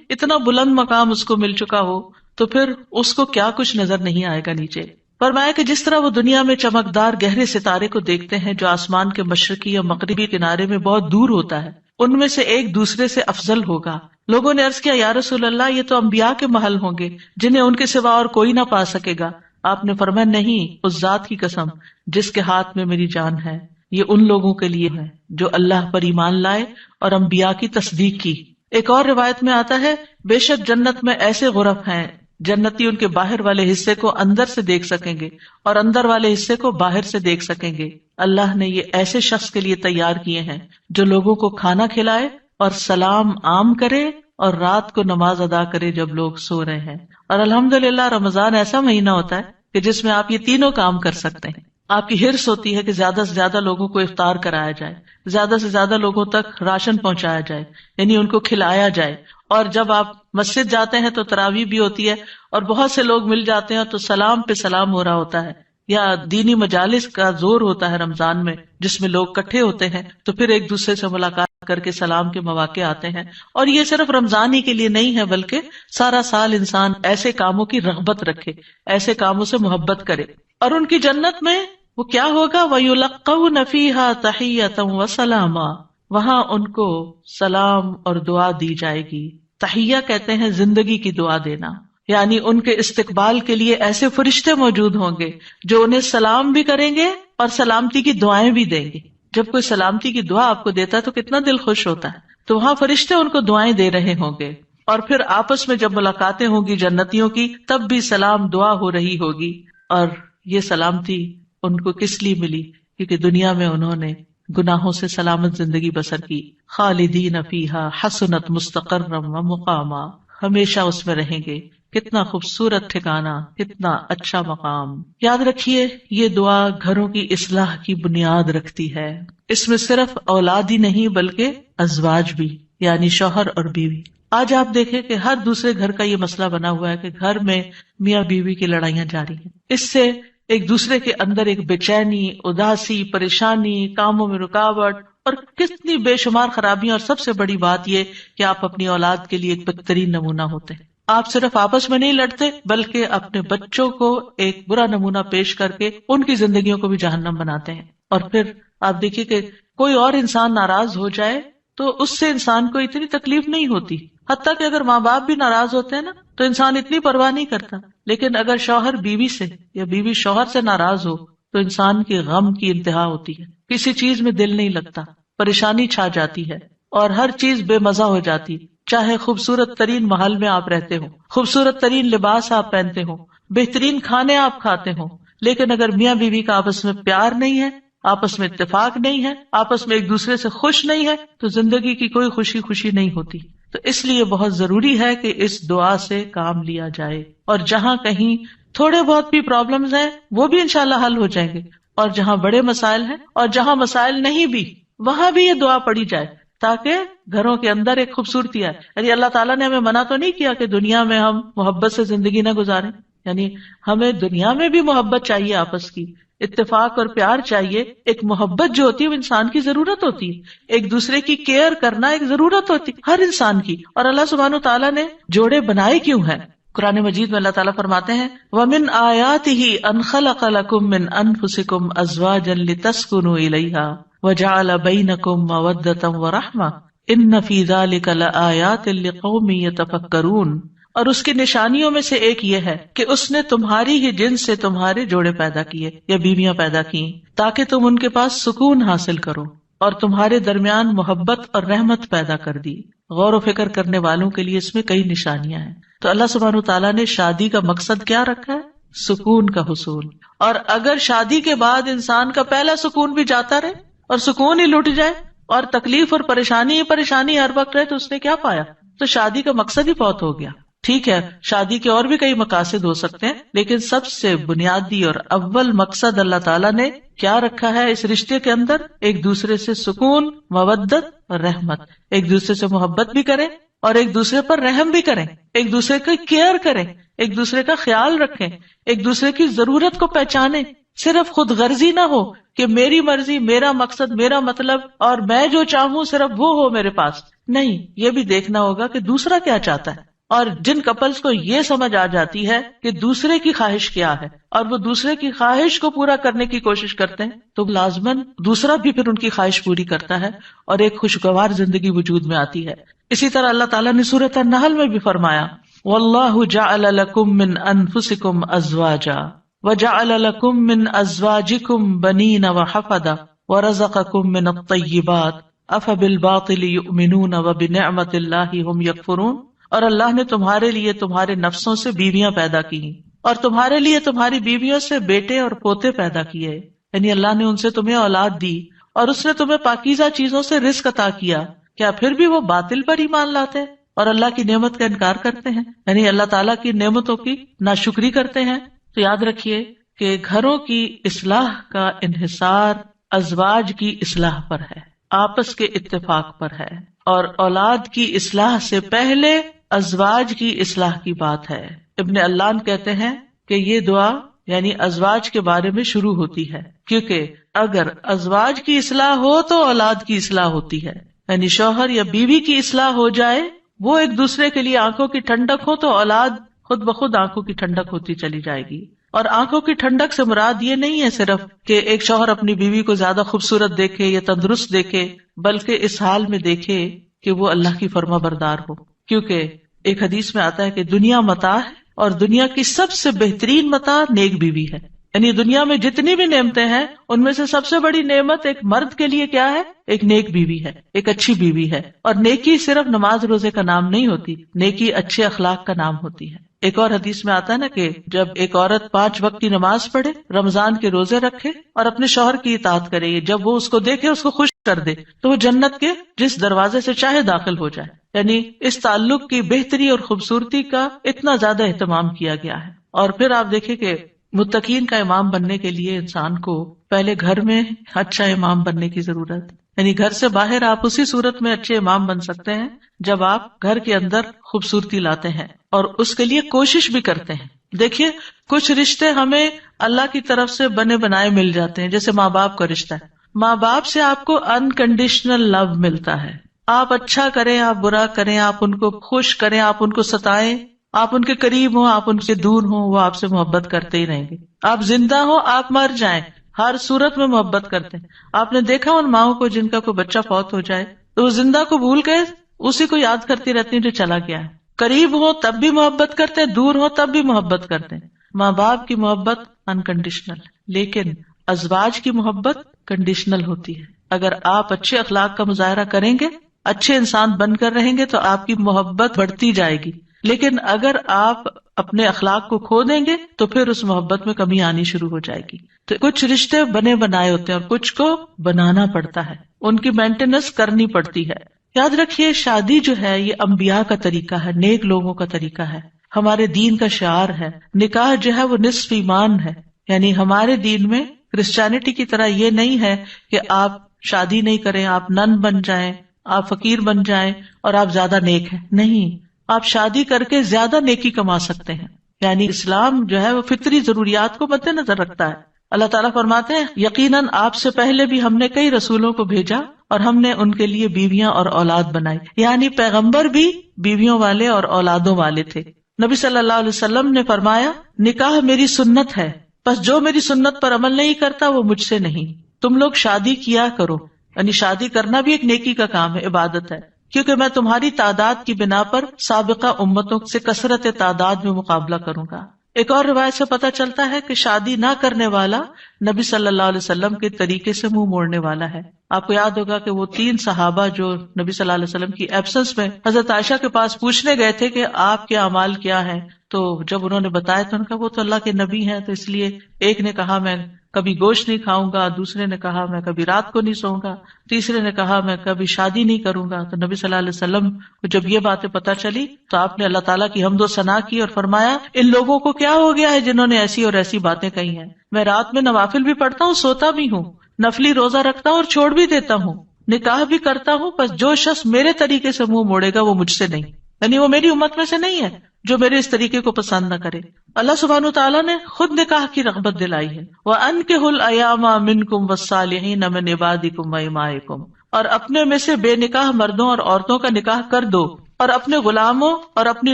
اتنا بلند مقام اس کو مل چکا ہو، تو پھر اس کو کیا کچھ نظر نہیں آئے گا نیچے. فرمایا کہ جس طرح وہ دنیا میں چمکدار گہرے ستارے کو دیکھتے ہیں جو آسمان کے مشرقی یا مغربی کنارے میں بہت دور ہوتا ہے، ان میں سے ایک دوسرے سے افضل ہوگا. لوگوں نے عرض کیا یا رسول اللہ یہ تو انبیاء کے محل ہوں گے جنہیں ان کے سوا اور کوئی نہ پا سکے گا. آپ نے فرمایا نہیں، اس ذات کی قسم جس کے ہاتھ میں میری جان ہے، یہ ان لوگوں کے لیے ہے جو اللہ پر ایمان لائے اور انبیاء کی تصدیق کی. ایک اور روایت میں آتا ہے بے شک جنت میں ایسے غرف ہیں جنتی ان کے باہر والے حصے کو اندر سے دیکھ سکیں گے اور اندر والے حصے کو باہر سے دیکھ سکیں گے. اللہ نے یہ ایسے شخص کے لیے تیار کیے ہیں جو لوگوں کو کھانا کھلائے اور سلام عام کرے اور رات کو نماز ادا کرے جب لوگ سو رہے ہیں. اور الحمدللہ رمضان ایسا مہینہ ہوتا ہے کہ جس میں آپ یہ تینوں کام کر سکتے ہیں. آپ کی ہرس ہوتی ہے کہ زیادہ سے زیادہ لوگوں کو افطار کرایا جائے، زیادہ سے زیادہ لوگوں تک راشن پہنچایا جائے، یعنی ان کو کھلایا جائے. اور جب آپ مسجد جاتے ہیں تو تراویح بھی ہوتی ہے اور بہت سے لوگ مل جاتے ہیں تو سلام پہ سلام ہو رہا ہوتا ہے. یا دینی مجالس کا زور ہوتا ہے رمضان میں جس میں لوگ اکٹھے ہوتے ہیں تو پھر ایک دوسرے سے ملاقات کر کے سلام کے مواقع آتے ہیں. اور یہ صرف رمضان ہی کے لیے نہیں ہے بلکہ سارا سال انسان ایسے کاموں کی رغبت رکھے، ایسے کاموں سے محبت کرے. اور ان کی جنت میں وہ کیا ہوگا؟ وَيُلَقَّوْنَ فِيهَا تَحِيَّةً وَسَلَامًا، وہاں ان کو سلام اور دعا دی جائے گی. تحیہ کہتے ہیں زندگی کی دعا دینا، یعنی ان کے استقبال کے لیے ایسے فرشتے موجود ہوں گے جو انہیں سلام بھی کریں گے اور سلامتی کی دعائیں بھی دیں گے. جب کوئی سلامتی کی دعا آپ کو دیتا ہے تو کتنا دل خوش ہوتا ہے. تو وہاں فرشتے ان کو دعائیں دے رہے ہوں گے. اور پھر آپس میں جب ملاقاتیں ہوں گی جنتیوں کی تب بھی سلام دعا ہو رہی ہوگی. اور یہ سلامتی ان کو کس لیے ملی؟ کیونکہ دنیا میں انہوں نے گناہوں سے سلامت زندگی بسر کی. خالدین فیہا حسنت مستقرا و مقاما، ہمیشہ اس میں رہیں گے. کتنا خوبصورت ٹھکانہ، کتنا اچھا مقام. یاد رکھیے یہ دعا گھروں کی اصلاح کی بنیاد رکھتی ہے. اس میں صرف اولاد ہی نہیں بلکہ ازواج بھی، یعنی شوہر اور بیوی. آج آپ دیکھیں کہ ہر دوسرے گھر کا یہ مسئلہ بنا ہوا ہے کہ گھر میں میاں بیوی کی لڑائیاں جاری ہیں. اس سے ایک دوسرے کے اندر ایک بے چینی، اداسی، پریشانی، کاموں میں رکاوٹ اور کتنی بے شمار خرابیاں. اور سب سے بڑی بات یہ کہ آپ اپنی اولاد کے لیے ایک بہترین نمونہ ہوتے ہیں. آپ صرف آپس میں نہیں لڑتے بلکہ اپنے بچوں کو ایک برا نمونہ پیش کر کے ان کی زندگیوں کو بھی جہنم بناتے ہیں. اور پھر آپ دیکھیے کہ کوئی اور انسان ناراض ہو جائے تو اس سے انسان کو اتنی تکلیف نہیں ہوتی، حتیٰ کہ اگر ماں باپ بھی ناراض ہوتے ہیں نا تو انسان اتنی پرواہ نہیں کرتا. لیکن اگر شوہر بیوی سے یا بیوی شوہر سے ناراض ہو تو انسان کے غم کی انتہا ہوتی ہے. کسی چیز میں دل نہیں لگتا، پریشانی چھا جاتی ہے اور ہر چیز بے مزہ ہو جاتی. چاہے خوبصورت ترین محل میں آپ رہتے ہو، خوبصورت ترین لباس آپ پہنتے ہو، بہترین کھانے آپ کھاتے ہو، لیکن اگر میاں بیوی کا آپس میں پیار نہیں ہے، آپس میں اتفاق نہیں ہے، آپس میں ایک دوسرے سے خوش نہیں ہے، تو زندگی کی کوئی خوشی نہیں ہوتی. تو اس لیے بہت ضروری ہے کہ اس دعا سے کام لیا جائے، اور جہاں کہیں تھوڑے بہت بھی پرابلمز ہیں وہ بھی انشاءاللہ حل ہو جائیں گے، اور جہاں بڑے مسائل ہیں اور جہاں مسائل نہیں بھی وہاں بھی یہ دعا پڑھی جائے، تاکہ گھروں کے اندر ایک خوبصورتی آئے. یعنی اللہ تعالیٰ نے ہمیں منع تو نہیں کیا کہ دنیا میں ہم محبت سے زندگی نہ گزاریں، یعنی ہمیں دنیا میں بھی محبت چاہیے، آپس کی اتفاق اور پیار چاہیے. ایک محبت جو ہوتی ہے وہ انسان کی ضرورت ہوتی ہے، ایک دوسرے کی کیئر کرنا ایک ضرورت ہوتی ہے ہر انسان کی. اور اللہ سبحانہ وتعالیٰ نے جوڑے بنائے کیوں ہیں؟ قرآن مجید میں اللہ تعالیٰ فرماتے ہیں وَمِنْ آيَاتِهِ أَنْ خَلَقَ لَكُم مِّنْ أَنفُسِكُمْ أَزْوَاجًا لِتَسْكُنُوا إِلَيْهَا وَجَعَلَ بَيْنَكُم مَّوَدَّةً وَرَحْمَةً إِنَّ فِي ذَلِكَ لَآيَاتٍ لِقَوْمٍ يَتَفَكَّرُونَ. اور اس کی نشانیوں میں سے ایک یہ ہے کہ اس نے تمہاری ہی جنس سے تمہارے جوڑے پیدا کیے یا بیویاں پیدا کی تاکہ تم ان کے پاس سکون حاصل کرو، اور تمہارے درمیان محبت اور رحمت پیدا کر دی. غور و فکر کرنے والوں کے لیے اس میں کئی نشانیاں ہیں. تو اللہ سبحانہ وتعالیٰ نے شادی کا مقصد کیا رکھا ہے؟ سکون کا حصول. اور اگر شادی کے بعد انسان کا پہلا سکون بھی جاتا رہے اور سکون ہی لٹ جائے اور تکلیف اور پریشانی ہر وقت رہے تو اس نے کیا پایا؟ تو شادی کا مقصد ہی فوت ہو گیا. ٹھیک ہے، شادی کے اور بھی کئی مقاصد ہو سکتے ہیں، لیکن سب سے بنیادی اور اول مقصد اللہ تعالیٰ نے کیا رکھا ہے اس رشتے کے اندر؟ ایک دوسرے سے سکون، مودت اور رحمت. ایک دوسرے سے محبت بھی کریں اور ایک دوسرے پر رحم بھی کریں، ایک دوسرے کی کیئر کریں، ایک دوسرے کا خیال رکھیں، ایک دوسرے کی ضرورت کو پہچانیں. صرف خود غرضی نہ ہو کہ میری مرضی، میرا مقصد، میرا مطلب اور میں جو چاہوں صرف وہ ہو میرے پاس. نہیں، یہ بھی دیکھنا ہوگا کہ دوسرا کیا چاہتا ہے. اور جن کپلز کو یہ سمجھ آ جاتی ہے کہ دوسرے کی خواہش کیا ہے اور وہ دوسرے کی خواہش کو پورا کرنے کی کوشش کرتے ہیں تو لازماً دوسرا بھی پھر ان کی خواہش پوری کرتا ہے اور ایک خوشگوار زندگی وجود میں آتی ہے. اسی طرح اللہ تعالیٰ نے سورۃ النحل میں بھی فرمایا وَاللَّهُ جَعَلَ لَكُم مِّنْ أَنفُسِكُمْ أَزْوَاجًا وَجَعَلَ لَكُم مِّنْ أَزْوَاجِكُمْ بَنِينَ وَحَفَدَةً وَرَزَقَكُم مِّنَ الطَّيِّبَاتِ أَفَبِالْبَاطِلِ يُؤْمِنُونَ وَبِنِعْمَةِ اللَّهِ هُمْ يَكْفُرُونَ. اور اللہ نے تمہارے لیے تمہارے نفسوں سے بیویاں پیدا کی اور تمہارے لیے تمہاری بیویوں سے بیٹے اور پوتے پیدا کیے. یعنی اللہ نے ان سے تمہیں اولاد دی اور اس نے تمہیں پاکیزہ چیزوں سے رزق عطا کیا. کیا پھر بھی وہ باطل پر ایمان لاتے ہیں اور اللہ کی نعمت کا انکار کرتے ہیں؟ یعنی اللہ تعالیٰ کی نعمتوں کی ناشکری کرتے ہیں. تو یاد رکھیے کہ گھروں کی اصلاح کا انحصار ازواج کی اصلاح پر ہے، آپس کے اتفاق پر ہے، اور اولاد کی اصلاح سے پہلے ازواج کی اصلاح کی بات ہے. ابن علان کہتے ہیں کہ یہ دعا یعنی ازواج کے بارے میں شروع ہوتی ہے، کیونکہ اگر ازواج کی اصلاح ہو تو اولاد کی اصلاح ہوتی ہے. یعنی شوہر یا بیوی کی اصلاح ہو جائے، وہ ایک دوسرے کے لیے آنکھوں کی ٹھنڈک ہو، تو اولاد خود بخود آنکھوں کی ٹھنڈک ہوتی چلی جائے گی. اور آنکھوں کی ٹھنڈک سے مراد یہ نہیں ہے صرف کہ ایک شوہر اپنی بیوی کو زیادہ خوبصورت دیکھے یا تندرست دیکھے، بلکہ اس حال میں دیکھے کہ وہ اللہ کی فرما بردار ہو. کیونکہ ایک حدیث میں آتا ہے کہ دنیا متاع ہے اور دنیا کی سب سے بہترین متاع نیک بیوی ہے. یعنی دنیا میں جتنی بھی نعمتیں ہیں ان میں سے سب سے بڑی نعمت ایک مرد کے لیے کیا ہے؟ ایک نیک بیوی ہے، ایک اچھی بیوی ہے. اور نیکی صرف نماز روزے کا نام نہیں ہوتی، نیکی اچھے اخلاق کا نام ہوتی ہے. ایک اور حدیث میں آتا ہے نا کہ جب ایک عورت 5 وقت کی نماز پڑھے، رمضان کے روزے رکھے اور اپنے شوہر کی اطاعت کرے، جب وہ اس کو دیکھے، اس کو خوش کر دے، تو وہ جنت کے جس دروازے سے چاہے داخل ہو جائے. یعنی اس تعلق کی بہتری اور خوبصورتی کا اتنا زیادہ اہتمام کیا گیا ہے. اور پھر آپ دیکھیں کہ متقین کا امام بننے کے لیے انسان کو پہلے گھر میں اچھا امام بننے کی ضرورت. یعنی گھر سے باہر آپ اسی صورت میں اچھے امام بن سکتے ہیں جب آپ گھر کے اندر خوبصورتی لاتے ہیں اور اس کے لیے کوشش بھی کرتے ہیں. دیکھیے کچھ رشتے ہمیں اللہ کی طرف سے بنے بنائے مل جاتے ہیں، جیسے ماں باپ کا رشتہ ہے. ماں باپ سے آپ کو انکنڈیشنل لو ملتا ہے. آپ اچھا کریں، آپ برا کریں، آپ ان کو خوش کریں، آپ ان کو ستائیں، آپ ان کے قریب ہوں، آپ ان سے دور ہوں، وہ آپ سے محبت کرتے ہی رہیں گے. آپ زندہ ہوں، آپ مر جائیں، ہر صورت میں محبت کرتے ہیں. آپ نے دیکھا ان ماؤں کو جن کا کوئی بچہ فوت ہو جائے تو وہ زندہ کو بھول کے اسی کو یاد کرتی رہتی ہیں جو چلا گیا ہے. قریب ہو تب بھی محبت کرتے ہیں، دور ہو تب بھی محبت کرتے ہیں. ماں باپ کی محبت انکنڈیشنل، لیکن ازواج کی محبت کنڈیشنل ہوتی ہے. اگر آپ اچھے اخلاق کا مظاہرہ کریں گے، اچھے انسان بن کر رہیں گے تو آپ کی محبت بڑھتی جائے گی. لیکن اگر آپ اپنے اخلاق کو کھو دیں گے تو پھر اس محبت میں کمی آنی شروع ہو جائے گی. تو کچھ رشتے بنے بنائے ہوتے ہیں اور کچھ کو بنانا پڑتا ہے، ان کی مینٹیننس کرنی پڑتی ہے. یاد رکھیے شادی جو ہے یہ انبیاء کا طریقہ ہے، نیک لوگوں کا طریقہ ہے، ہمارے دین کا شعار ہے. نکاح جو ہے وہ نصف ایمان ہے، یعنی ہمارے دین میں کرسچینٹی کی طرح یہ نہیں ہے کہ آپ شادی نہیں کریں، آپ نن بن جائیں، آپ فقیر بن جائیں اور آپ زیادہ نیک ہیں. نہیں، آپ شادی کر کے زیادہ نیکی کما سکتے ہیں. یعنی اسلام جو ہے وہ فطری ضروریات کو مد نظر رکھتا ہے. اللہ تعالیٰ فرماتے ہیں یقیناً آپ سے پہلے بھی ہم نے کئی رسولوں کو بھیجا اور ہم نے ان کے لیے بیویاں اور اولاد بنائی. یعنی پیغمبر بھی بیویوں والے اور اولادوں والے تھے. نبی صلی اللہ علیہ وسلم نے فرمایا نکاح میری سنت ہے، بس جو میری سنت پر عمل نہیں کرتا وہ مجھ سے نہیں. تم لوگ شادی کیا کرو، یعنی شادی کرنا بھی ایک نیکی کا کام ہے، عبادت ہے، کیونکہ میں تمہاری تعداد کی بنا پر سابقہ امتوں سے کثرت تعداد میں مقابلہ کروں گا. ایک اور روایت سے پتہ چلتا ہے کہ شادی نہ کرنے والا نبی صلی اللہ علیہ وسلم کے طریقے سے منہ موڑنے والا ہے. آپ کو یاد ہوگا کہ وہ 3 صحابہ جو نبی صلی اللہ علیہ وسلم کی ایبسنس میں حضرت عائشہ کے پاس پوچھنے گئے تھے کہ آپ کے اعمال کیا ہیں، تو جب انہوں نے بتایا تو انہوں نے کہا وہ تو اللہ کے نبی ہیں، تو اس لیے ایک نے کہا میں کبھی گوشت نہیں کھاؤں گا، دوسرے نے کہا میں کبھی رات کو نہیں سوؤں گا، تیسرے نے کہا میں کبھی شادی نہیں کروں گا. تو نبی صلی اللہ علیہ وسلم کو جب یہ باتیں پتہ چلی تو آپ نے اللہ تعالیٰ کی حمد و ثنا کی اور فرمایا ان لوگوں کو کیا ہو گیا ہے جنہوں نے ایسی اور ایسی باتیں کہی ہیں. میں رات میں نوافل بھی پڑھتا ہوں، سوتا بھی ہوں، نفلی روزہ رکھتا ہوں اور چھوڑ بھی دیتا ہوں، نکاح بھی کرتا ہوں، بس جو شخص میرے طریقے سے منہ موڑے گا وہ مجھ سے نہیں، یعنی وہ میری امت میں سے نہیں ہے جو میرے اس طریقے کو پسند نہ کرے. اللہ سبحانہ وتعالیٰ نے خود نکاح کی رغبت دلائی ہے. وَأَنكِحُوا الْأَيَامَ مِنكُمْ وَالصَّالِحِينَ مِنْ عِبَادِكُمْ وَإِمَائِكُمْ، اور اپنے میں سے بے نکاح مردوں اور عورتوں کا نکاح کر دو، اور اپنے غلاموں اور اپنی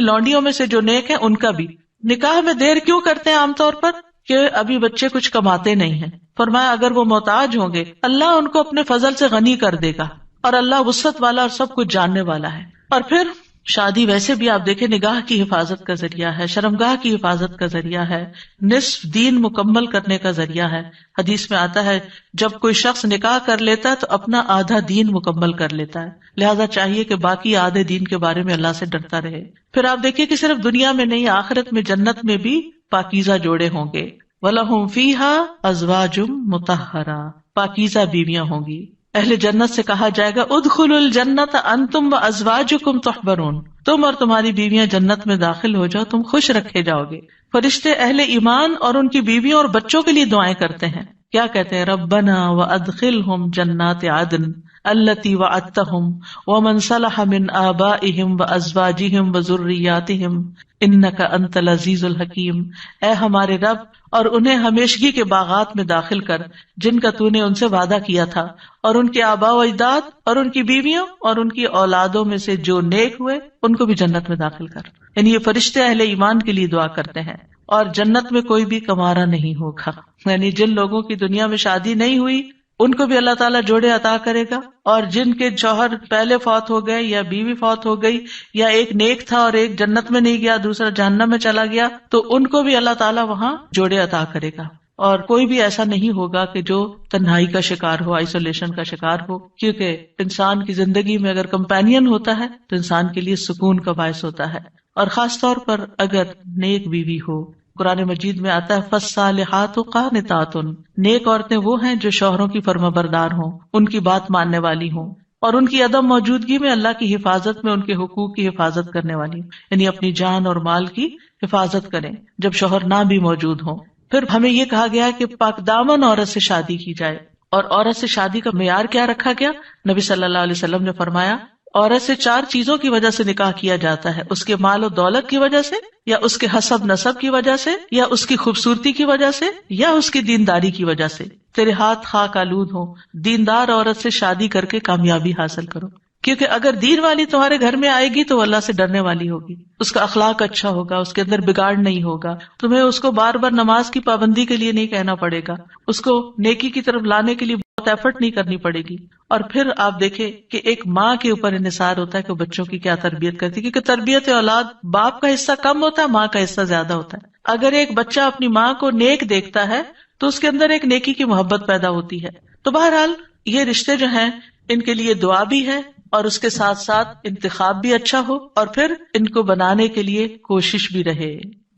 لونڈیوں میں سے جو نیک ہیں ان کا بھی. نکاح میں دیر کیوں کرتے ہیں عام طور پر؟ کہ ابھی بچے کچھ کماتے نہیں ہیں. فرمایا اگر وہ محتاج ہوں گے اللہ ان کو اپنے فضل سے غنی کر دے گا، اور اللہ وسعت والا اور سب کچھ جاننے والا ہے. اور پھر شادی ویسے بھی آپ دیکھیں نگاہ کی حفاظت کا ذریعہ ہے، شرمگاہ کی حفاظت کا ذریعہ ہے، نصف دین مکمل کرنے کا ذریعہ ہے. حدیث میں آتا ہے جب کوئی شخص نکاح کر لیتا ہے تو اپنا آدھا دین مکمل کر لیتا ہے، لہذا چاہیے کہ باقی آدھے دین کے بارے میں اللہ سے ڈرتا رہے. پھر آپ دیکھیے کہ صرف دنیا میں نہیں آخرت میں جنت میں بھی پاکیزہ جوڑے ہوں گے. وَلَهُمْ فِيهَا أَزْوَاجٌ مُطَهَّرَةٌ، پاکیزہ بیویاں ہوں گی. اہل جنت سے کہا جائے گا ادخلوا الجنت انتم وازواجکم تحبرون، تم اور تمہاری بیویاں جنت میں داخل ہو جاؤ، تم خوش رکھے جاؤ گے. فرشتے اہل ایمان اور ان کی بیویوں اور بچوں کے لیے دعائیں کرتے ہیں. کیا کہتے ہیں؟ ربنا وادخلهم جنات عدن التي وعدتهم ومن صلح من آبائهم وازواجهم وذرياتهم انك انت العزیز الحکیم. اے ہمارے رب، اور انہیں ہمیشگی کے باغات میں داخل کر جن کا تو نے ان سے وعدہ کیا تھا، اور ان کے آباء و اجداد اور ان کی بیویوں اور ان کی اولادوں میں سے جو نیک ہوئے ان کو بھی جنت میں داخل کر. یعنی یہ فرشتے اہل ایمان کے لیے دعا کرتے ہیں. اور جنت میں کوئی بھی کمارا نہیں ہوگا، یعنی جن لوگوں کی دنیا میں شادی نہیں ہوئی ان کو بھی اللہ تعالیٰ جوڑے عطا کرے گا، اور جن کے شوہر پہلے فوت ہو گئے یا بیوی فوت ہو گئی یا ایک نیک تھا اور ایک جنت میں نہیں گیا دوسرا جہنم میں چلا گیا تو ان کو بھی اللہ تعالیٰ وہاں جوڑے عطا کرے گا. اور کوئی بھی ایسا نہیں ہوگا کہ جو تنہائی کا شکار ہو، آئسولیشن کا شکار ہو، کیونکہ انسان کی زندگی میں اگر کمپینین ہوتا ہے تو انسان کے لیے سکون کا باعث ہوتا ہے. اور خاص طور پر اگر نیک بیوی ہو. قرآن مجید میں آتا ہے فالصالحات قانتات، نیک عورتیں وہ ہیں جو شوہروں کی فرما بردار ہوں، ان کی بات ماننے والی ہوں، اور ان کی عدم موجودگی میں اللہ کی حفاظت میں ان کے حقوق کی حفاظت کرنے والی ہوں، یعنی اپنی جان اور مال کی حفاظت کریں جب شوہر نہ بھی موجود ہوں. پھر ہمیں یہ کہا گیا کہ پاک دامن عورت سے شادی کی جائے. اور عورت سے شادی کا معیار کیا رکھا گیا؟ نبی صلی اللہ علیہ وسلم نے فرمایا عورت سے 4 چیزوں کی وجہ سے نکاح کیا جاتا ہے، اس کے مال و دولت کی وجہ سے، یا اس کے حسب نسب کی وجہ سے، یا اس کی خوبصورتی کی وجہ سے، یا اس کی دینداری کی وجہ سے. تیرے ہاتھ خاک آلود ہوں، دیندار عورت سے شادی کر کے کامیابی حاصل کرو، کیونکہ اگر دین والی تمہارے گھر میں آئے گی تو اللہ سے ڈرنے والی ہوگی، اس کا اخلاق اچھا ہوگا، اس کے اندر بگاڑ نہیں ہوگا، تمہیں اس کو بار بار نماز کی پابندی کے لیے نہیں کہنا پڑے گا، اس کو نیکی کی طرف لانے کے لیے بہت ایفرٹ نہیں کرنی پڑے گی. اور پھر آپ دیکھیں کہ ایک ماں کے اوپر انحصار ہوتا ہے کہ بچوں کی کیا تربیت کرتی ہے، کیونکہ تربیت اولاد باپ کا حصہ کم ہوتا ہے، ماں کا حصہ زیادہ ہوتا ہے. اگر ایک بچہ اپنی ماں کو نیک دیکھتا ہے تو اس کے اندر ایک نیکی کی محبت پیدا ہوتی ہے. تو بہرحال یہ رشتے جو ہیں ان کے لیے دعا بھی ہے اور اس کے ساتھ ساتھ انتخاب بھی اچھا ہو، اور پھر ان کو بنانے کے لیے کوشش بھی رہے.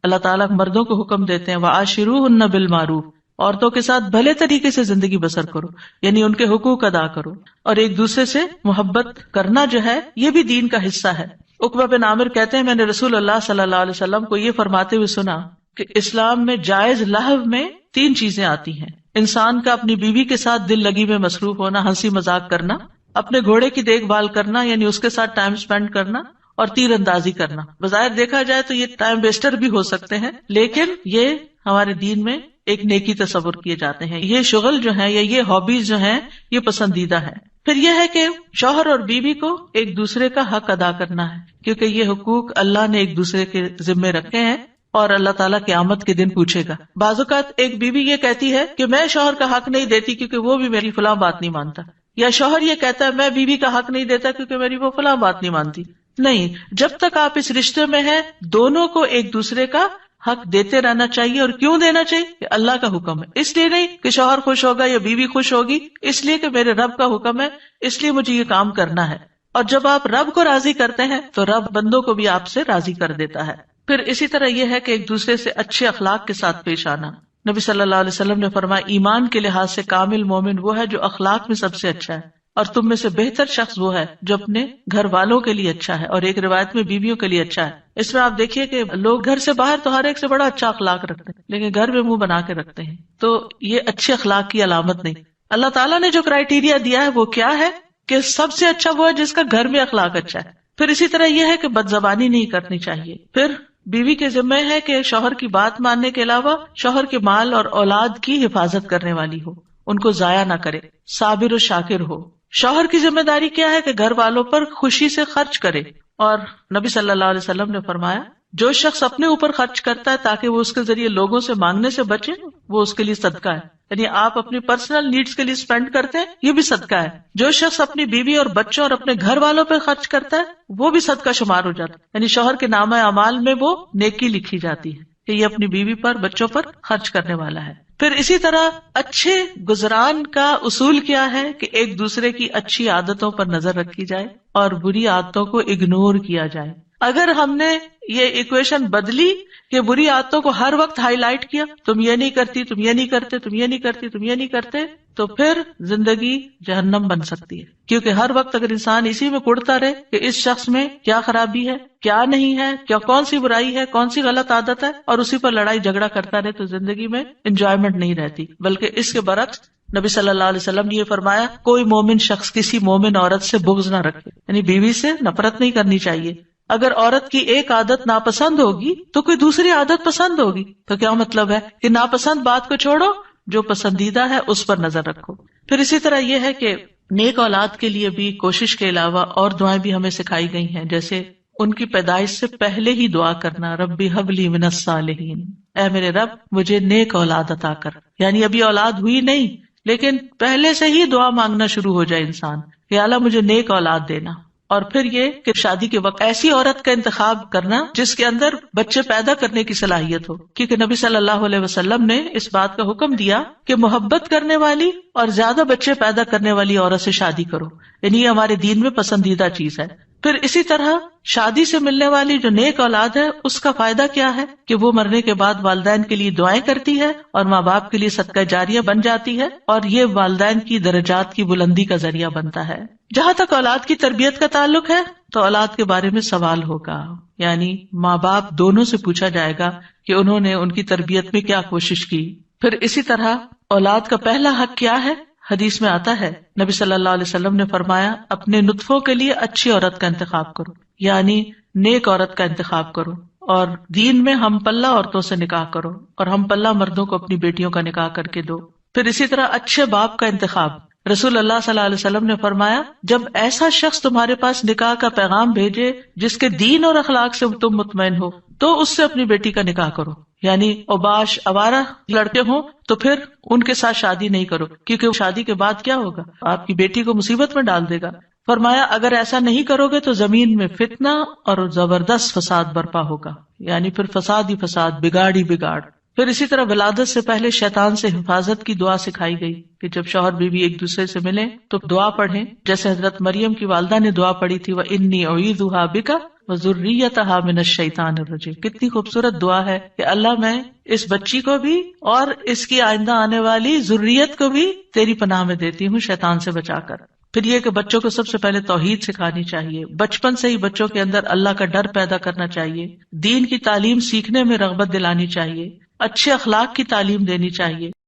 اللہ تعالیٰ مردوں کو حکم دیتے ہیں وَعَاشِرُوهُنَّ بِالْمَعْرُوفِ، عورتوں کے ساتھ بھلے طریقے سے زندگی بسر کرو، یعنی ان کے حقوق ادا کرو، اور ایک دوسرے سے محبت کرنا جو ہے یہ بھی دین کا حصہ ہے۔ عقبہ بن عامر کہتے ہیں میں نے رسول اللہ صلی اللہ علیہ وسلم کو یہ فرماتے ہوئے سنا کہ اسلام میں جائز لہو میں 3 چیزیں آتی ہیں: انسان کا اپنی بیوی کے ساتھ دل لگی میں مصروف ہونا، ہنسی مذاق کرنا، اپنے گھوڑے کی دیکھ بھال کرنا یعنی اس کے ساتھ ٹائم سپینڈ کرنا، اور تیر اندازی کرنا۔ بظاہر دیکھا جائے تو یہ ٹائم ویسٹر بھی ہو سکتے ہیں، لیکن یہ ہمارے دین میں ایک نیکی تصور کیے جاتے ہیں۔ یہ شغل جو ہے یا یہ ہابیز جو ہیں یہ پسندیدہ ہے۔ پھر یہ ہے کہ شوہر اور بیوی کو ایک دوسرے کا حق ادا کرنا ہے، کیونکہ یہ حقوق اللہ نے ایک دوسرے کے ذمے رکھے ہیں اور اللہ تعالیٰ قیامت کے دن پوچھے گا۔ بعض اوقات ایک بیوی یہ کہتی ہے کہ میں شوہر کا حق نہیں دیتی کیونکہ وہ بھی میری فلاں بات نہیں مانتا، یا شوہر یہ کہتا ہے میں بیوی کا حق نہیں دیتا کیونکہ میری وہ فلاں بات نہیں مانتی۔ نہیں، جب تک آپ اس رشتے میں ہیں دونوں کو ایک دوسرے کا حق دیتے رہنا چاہیے۔ اور کیوں دینا چاہیے؟ کہ اللہ کا حکم ہے، اس لیے نہیں کہ شوہر خوش ہوگا یا بیوی خوش ہوگی، اس لیے کہ میرے رب کا حکم ہے، اس لیے مجھے یہ کام کرنا ہے۔ اور جب آپ رب کو راضی کرتے ہیں تو رب بندوں کو بھی آپ سے راضی کر دیتا ہے۔ پھر اسی طرح یہ ہے کہ ایک دوسرے سے اچھے اخلاق کے ساتھ پیش آنا۔ نبی صلی اللہ علیہ وسلم نے فرمایا ایمان کے لحاظ سے کامل مومن وہ ہے جو اخلاق میں سب سے اچھا ہے، اور تم میں سے بہتر شخص وہ ہے جو اپنے گھر والوں کے لیے اچھا ہے، اور ایک روایت میں بیویوں کے لیے اچھا ہے۔ اس میں آپ دیکھیے کہ لوگ گھر سے باہر تو ہر ایک سے بڑا اچھا اخلاق رکھتے ہیں، لیکن گھر میں منہ بنا کے رکھتے ہیں، تو یہ اچھے اخلاق کی علامت نہیں۔ اللہ تعالیٰ نے جو کرائیٹیریا دیا ہے وہ کیا ہے کہ سب سے اچھا وہ ہے جس کا گھر میں اخلاق اچھا ہے۔ پھر اسی طرح یہ ہے کہ بد زبانی نہیں کرنی چاہیے۔ پھر بیوی کے ذمہ ہے کہ شوہر کی بات ماننے کے علاوہ شوہر کے مال اور اولاد کی حفاظت کرنے والی ہو، ان کو ضائع نہ کرے، صابر و شاکر ہو۔ شوہر کی ذمہ داری کیا ہے کہ گھر والوں پر خوشی سے خرچ کرے، اور نبی صلی اللہ علیہ وسلم نے فرمایا جو شخص اپنے اوپر خرچ کرتا ہے تاکہ وہ اس کے ذریعے لوگوں سے مانگنے سے بچے وہ اس کے لیے صدقہ ہے، یعنی آپ اپنی پرسنل نیڈز کے لیے اسپینڈ کرتے ہیں یہ بھی صدقہ ہے۔ جو شخص اپنی بیوی اور بچوں اور اپنے گھر والوں پہ خرچ کرتا ہے وہ بھی صدقہ شمار ہو جاتا ہے، یعنی شوہر کے نامہ اعمال میں وہ نیکی لکھی جاتی ہے کہ یہ اپنی بیوی پر بچوں پر خرچ کرنے والا ہے۔ پھر اسی طرح اچھے گزران کا اصول کیا ہے کہ ایک دوسرے کی اچھی عادتوں پر نظر رکھی جائے اور بری عادتوں کو اگنور کیا جائے۔ اگر ہم نے یہ ایکویشن بدلی کہ بری عادتوں کو ہر وقت ہائی لائٹ کیا، تم یہ نہیں کرتی، تم یہ نہیں کرتے، تم یہ نہیں کرتی، تم یہ نہیں کرتے، تو پھر زندگی جہنم بن سکتی ہے۔ کیونکہ ہر وقت اگر انسان اسی میں کڑتا رہے کہ اس شخص میں کیا خرابی ہے، کیا نہیں ہے، کیا کون سی برائی ہے، کون سی غلط عادت ہے، اور اسی پر لڑائی جھگڑا کرتا رہے، تو زندگی میں انجوائمنٹ نہیں رہتی، بلکہ اس کے برعکس نبی صلی اللہ علیہ وسلم نے یہ فرمایا کوئی مومن شخص کسی مومن عورت سے بغض نہ رکھے، یعنی بیوی سے نفرت نہیں کرنی چاہیے۔ اگر عورت کی ایک عادت ناپسند ہوگی تو کوئی دوسری عادت پسند ہوگی، تو کیا مطلب ہے کہ ناپسند بات کو چھوڑو، جو پسندیدہ ہے اس پر نظر رکھو۔ پھر اسی طرح یہ ہے کہ نیک اولاد کے لیے بھی کوشش کے علاوہ اور دعائیں بھی ہمیں سکھائی گئی ہیں، جیسے ان کی پیدائش سے پہلے ہی دعا کرنا، ربی ہب لی من الصالحین، اے میرے رب مجھے نیک اولاد عطا کر، یعنی ابھی اولاد ہوئی نہیں لیکن پہلے سے ہی دعا مانگنا شروع ہو جائے انسان کہ اللہ مجھے نیک اولاد دینا۔ اور پھر یہ کہ شادی کے وقت ایسی عورت کا انتخاب کرنا جس کے اندر بچے پیدا کرنے کی صلاحیت ہو، کیونکہ نبی صلی اللہ علیہ وسلم نے اس بات کا حکم دیا کہ محبت کرنے والی اور زیادہ بچے پیدا کرنے والی عورت سے شادی کرو، یعنی یہ ہمارے دین میں پسندیدہ چیز ہے۔ پھر اسی طرح شادی سے ملنے والی جو نیک اولاد ہے اس کا فائدہ کیا ہے کہ وہ مرنے کے بعد والدین کے لیے دعائیں کرتی ہے اور ماں باپ کے لیے صدقہ جاریہ بن جاتی ہے، اور یہ والدین کی درجات کی بلندی کا ذریعہ بنتا ہے۔ جہاں تک اولاد کی تربیت کا تعلق ہے تو اولاد کے بارے میں سوال ہوگا، یعنی ماں باپ دونوں سے پوچھا جائے گا کہ انہوں نے ان کی تربیت میں کیا کوشش کی۔ پھر اسی طرح اولاد کا پہلا حق کیا ہے؟ حدیث میں آتا ہے نبی صلی اللہ علیہ وسلم نے فرمایا اپنے نطفوں کے لیے اچھی عورت کا انتخاب کرو، یعنی نیک عورت کا انتخاب کرو، اور دین میں ہم پلہ عورتوں سے نکاح کرو، اور ہم پلہ مردوں کو اپنی بیٹیوں کا نکاح کر کے دو۔ پھر اسی طرح اچھے باپ کا انتخاب، رسول اللہ صلی اللہ علیہ وسلم نے فرمایا جب ایسا شخص تمہارے پاس نکاح کا پیغام بھیجے جس کے دین اور اخلاق سے تم مطمئن ہو تو اس سے اپنی بیٹی کا نکاح کرو، یعنی اوباش آوارہ لڑکے ہوں تو پھر ان کے ساتھ شادی نہیں کرو، کیونکہ شادی کے بعد کیا ہوگا، آپ کی بیٹی کو مصیبت میں ڈال دے گا۔ فرمایا اگر ایسا نہیں کرو گے تو زمین میں فتنہ اور زبردست فساد برپا ہوگا، یعنی پھر فساد ہی فساد، بگاڑ ہی بگاڑ۔ پھر اسی طرح ولادت سے پہلے شیطان سے حفاظت کی دعا سکھائی گئی کہ جب شوہر بیوی ایک دوسرے سے ملیں تو دعا پڑھیں، جیسے حضرت مریم کی والدہ نے دعا پڑھی تھی وَإِنِّي أُعِيذُهَا بِكَ وذریتها من الشیطان الرجیم. کتنی خوبصورت دعا ہے کہ اللہ میں اس بچی کو بھی اور اس کی آئندہ آنے والی ذریت کو بھی تیری پناہ میں دیتی ہوں شیطان سے بچا کر. پھر یہ کہ بچوں کو سب سے پہلے توحید سکھانی چاہیے، بچپن سے ہی بچوں کے اندر اللہ کا ڈر پیدا کرنا چاہیے، دین کی تعلیم سیکھنے میں رغبت دلانی چاہیے، اچھے اخلاق کی تعلیم دینی چاہیے.